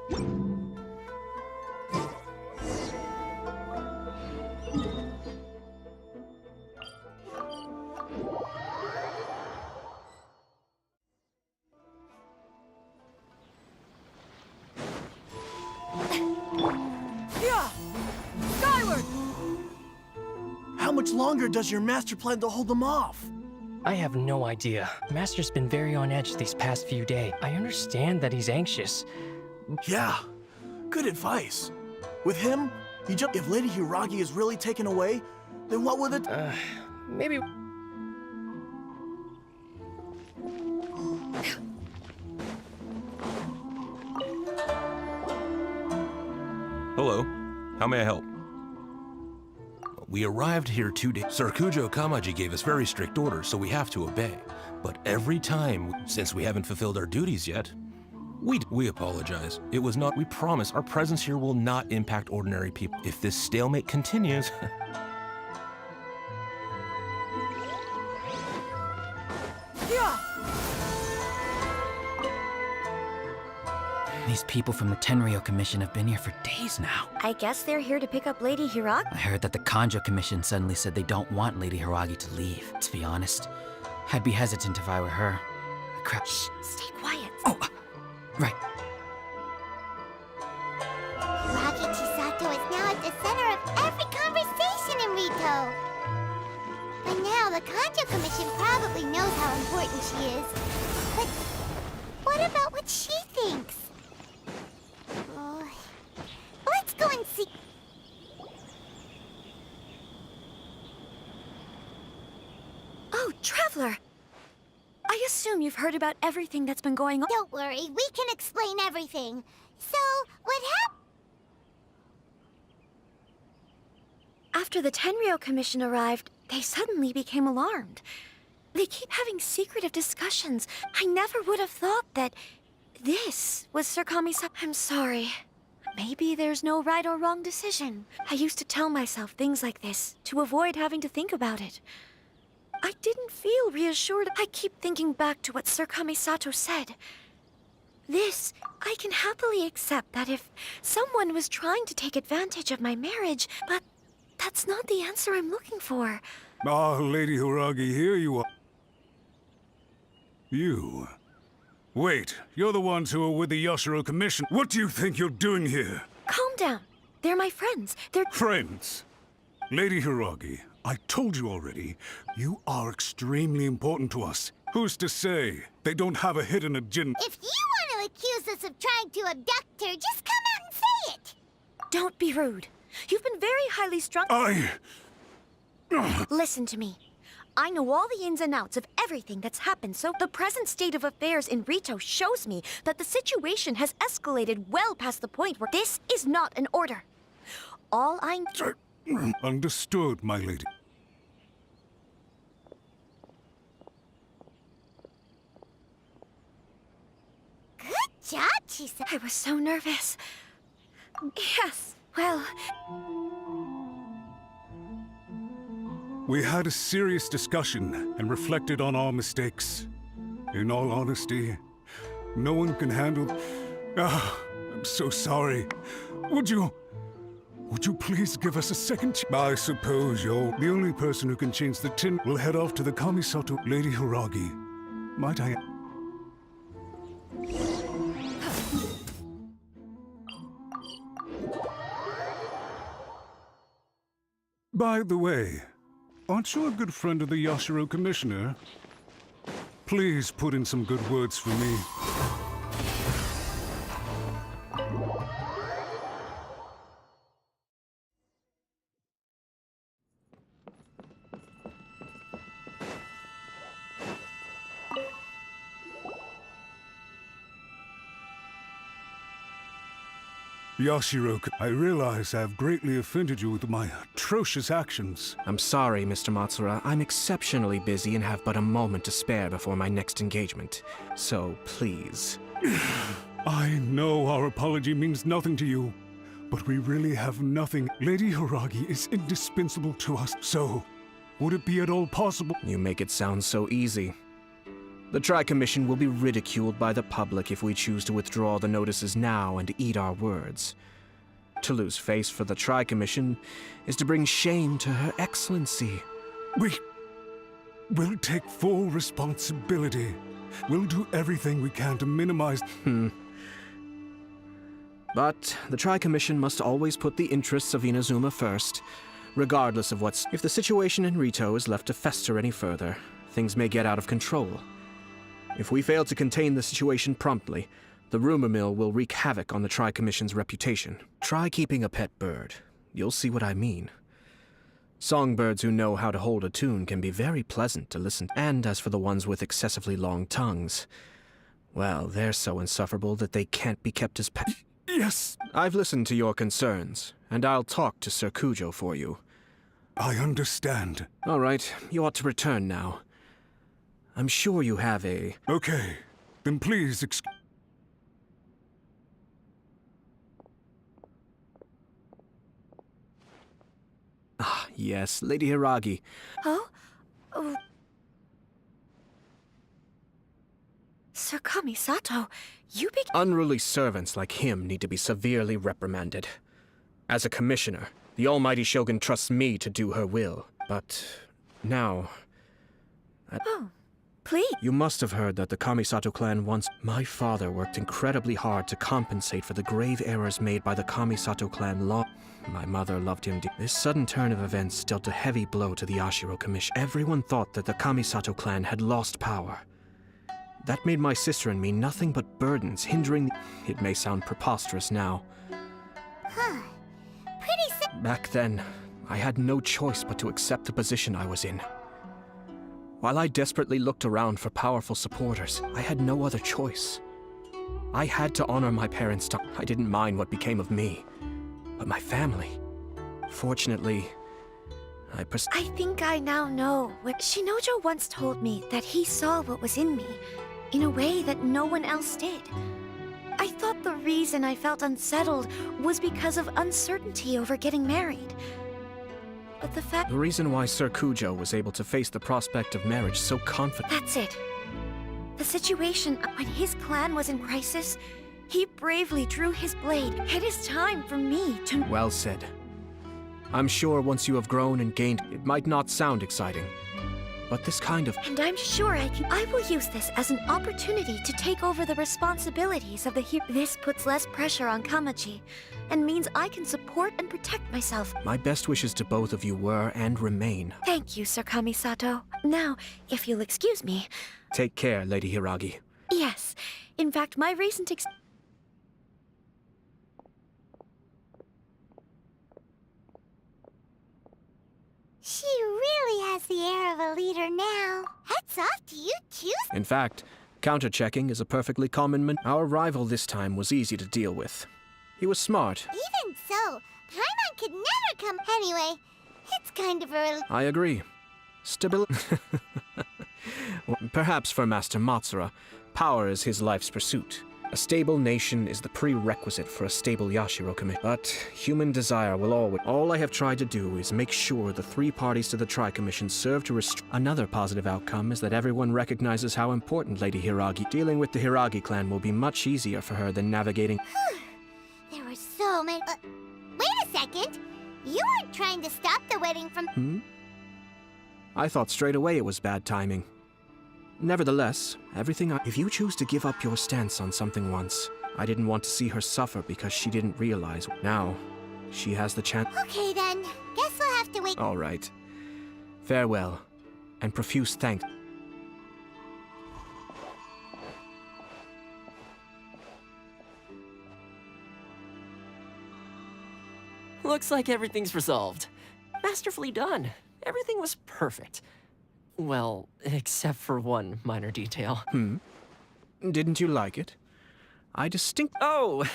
Yeah! Skyward! How much longer does your master plan to hold them off? I have no idea. Master's been very on edge these past few days. I understand that he's anxious. Yeah, good advice. With him, you just if Lady Hiragi is really taken away, then what will it? Maybe. Hello. How may I help? We arrived here 2 days. Sir Kujo Kamaji gave us very strict orders, so we have to obey. But every time, since we haven't fulfilled our duties yet, we apologize. It was not. We promise our presence here will not impact ordinary people. If this stalemate continues. Yeah! These people from the Tenryo Commission have been here for days now. I guess they're here to pick up Lady Hiragi? I heard that the Kanjo Commission suddenly said they don't want Lady Hiragi to leave. To be honest, I'd be hesitant if I were her. Crap. Shh, stay quiet. Oh, right. Hiragi Chisato is now at the center of every conversation in Rito. But now the Kanjo Commission probably knows how important she is. But what about what she thinks? Let's go and see. Oh, Traveler! I assume you've heard about everything that's been going on. Don't worry, we can explain everything. So, what happened? After the Tenryo Commission arrived, they suddenly became alarmed. They keep having secretive discussions. I never would have thought that this was Sir Kami-sama. I'm sorry. Maybe there's no right or wrong decision. I used to tell myself things like this to avoid having to think about it. I didn't feel reassured. I keep thinking back to what Sir Kamisato said. This, I can happily accept that if someone was trying to take advantage of my marriage, but that's not the answer I'm looking for. Ah, Lady Hiragi, here you are. You. Wait, you're the ones who are with the Yashiro Commission. What do you think you're doing here? Calm down. They're my friends. They're... Friends. Lady Hiragi, I told you already, you are extremely important to us. Who's to say they don't have a hidden agenda? If you want to accuse us of trying to abduct her, just come out and say it! Don't be rude. You've been very highly strung... Listen to me. I know all the ins and outs of everything that's happened, so the present state of affairs in Rito shows me that the situation has escalated well past the point where this is not an order. All I... Understood, my lady. Good job, Chisa. I was so nervous. Yes, well... We had a serious discussion and reflected on our mistakes. In all honesty, no one can handle... I'm so sorry. Would you please give us a second I suppose you're the only person who can change the tin. We'll head off to the Kamisato. Lady Hiragi, might I... By the way, aren't you a good friend of the Yashiro Commissioner? Please put in some good words for me. Yashiro, I realize I have greatly offended you with my atrocious actions. I'm sorry, Mr. Matsura. I'm exceptionally busy and have but a moment to spare before my next engagement. So, please. I know our apology means nothing to you, but we really have nothing. Lady Hiragi is indispensable to us, so would it be at all possible? You make it sound so easy. The Tri-Commission will be ridiculed by the public if we choose to withdraw the notices now and eat our words. To lose face for the Tri-Commission is to bring shame to Her Excellency. We'll take full responsibility. We'll do everything we can to minimize... But the Tri-Commission must always put the interests of Inazuma first, regardless of what's... If the situation in Rito is left to fester any further, things may get out of control. If we fail to contain the situation promptly, the rumor mill will wreak havoc on the Tri-Commission's reputation. Try keeping a pet bird. You'll see what I mean. Songbirds who know how to hold a tune can be very pleasant to listen to. And as for the ones with excessively long tongues, well, they're so insufferable that they can't be kept as pets. Yes! I've listened to your concerns, and I'll talk to Sir Kujo for you. I understand. All right, you ought to return now. I'm sure you have a... Okay, then please Ah, yes, Lady Hiragi. Oh? Oh. Sir Kamisato, you Unruly servants like him need to be severely reprimanded. As a commissioner, the almighty Shogun trusts me to do her will. But now... Oh, please. You must have heard that the Kamisato clan once... My father worked incredibly hard to compensate for the grave errors made by the Kamisato clan long... My mother loved him. This sudden turn of events dealt a heavy blow to the Yashiro Commission. Everyone thought that the Kamisato clan had lost power. That made my sister and me nothing but burdens, hindering... It may sound preposterous now. Back then, I had no choice but to accept the position I was in. While I desperately looked around for powerful supporters, I had no other choice. I had to honor my parents' time. I didn't mind what became of me, but my family. Fortunately, I think I now know what Shinojo once told me, that he saw what was in me, in a way that no one else did. I thought the reason I felt unsettled was because of uncertainty over getting married. But the fact... The reason why Sir Kujo was able to face the prospect of marriage so confident... That's it. The situation when his clan was in crisis, he bravely drew his blade. It is time for me to... Well said. I'm sure once you have grown and gained, it might not sound exciting, but this kind of... And I'm sure I will use this as an opportunity to take over the responsibilities of the hero. This puts less pressure on Kamaji, and means I can support and protect myself. My best wishes to both of you were and remain. Thank you, Sir Kamisato. Now, if you'll excuse me... Take care, Lady Hiragi. Yes. In fact, my recent She really has the air of a leader now. Hats off to you two. In fact, counter-checking is a perfectly common Our rival this time was easy to deal with. He was smart. Even so, Paimon could never come. Anyway, it's kind of early. I agree. Stability... Well, perhaps for Master Matsura, power is his life's pursuit. A stable nation is the prerequisite for a stable Yashiro Commission. But human desire will always... All I have tried to do is make sure the three parties to the Tri-Commission serve to restrict... Another positive outcome is that everyone recognizes how important Lady Hiragi... Dealing with the Hiragi clan will be much easier for her than navigating... There were so many... wait a second! You weren't trying to stop the wedding from... I thought straight away it was bad timing. Nevertheless, If you choose to give up your stance on something once, I didn't want to see her suffer because she didn't realize. Now, she has the chance... Okay then, guess we'll have to wait... All right. Farewell, and profuse thanks. Looks like everything's resolved. Masterfully done. Everything was perfect. Well, except for one minor detail. Didn't you like it? Oh!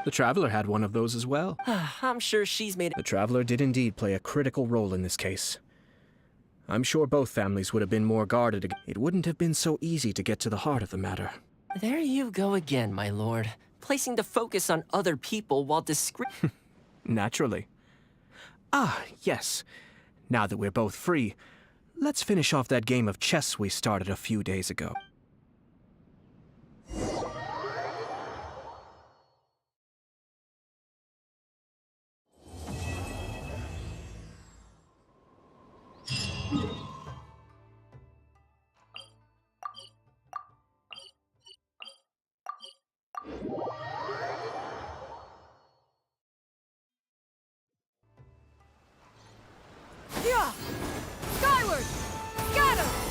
The Traveler had one of those as well. I'm sure she's made... The Traveler did indeed play a critical role in this case. I'm sure both families would have been more guarded. It wouldn't have been so easy to get to the heart of the matter. There you go again, my lord. Placing the focus on other people while Naturally. Ah, yes. Now that we're both free, let's finish off that game of chess we started a few days ago. Yeah! Skyward! Scatter!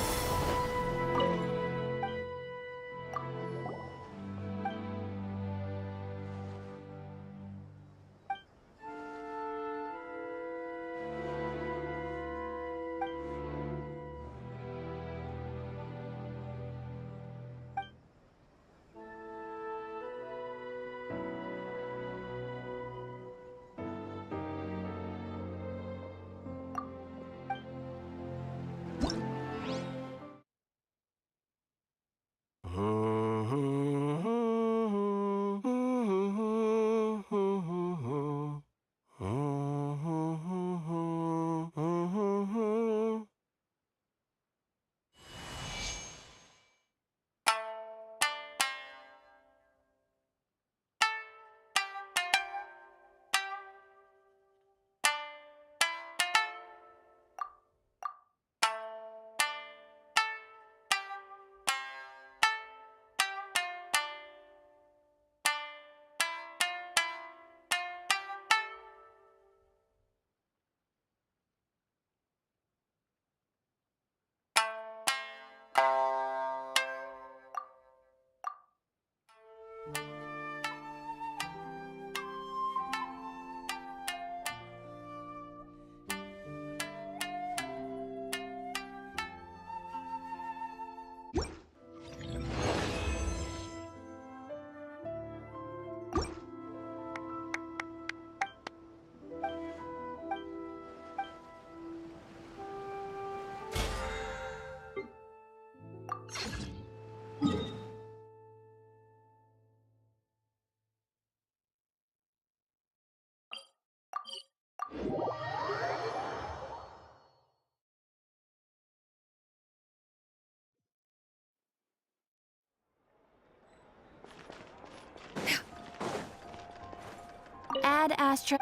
Add Astra.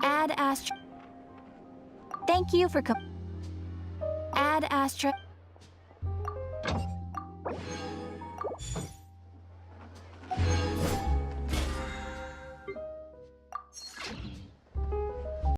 Add Astra. Thank you for Add Astra.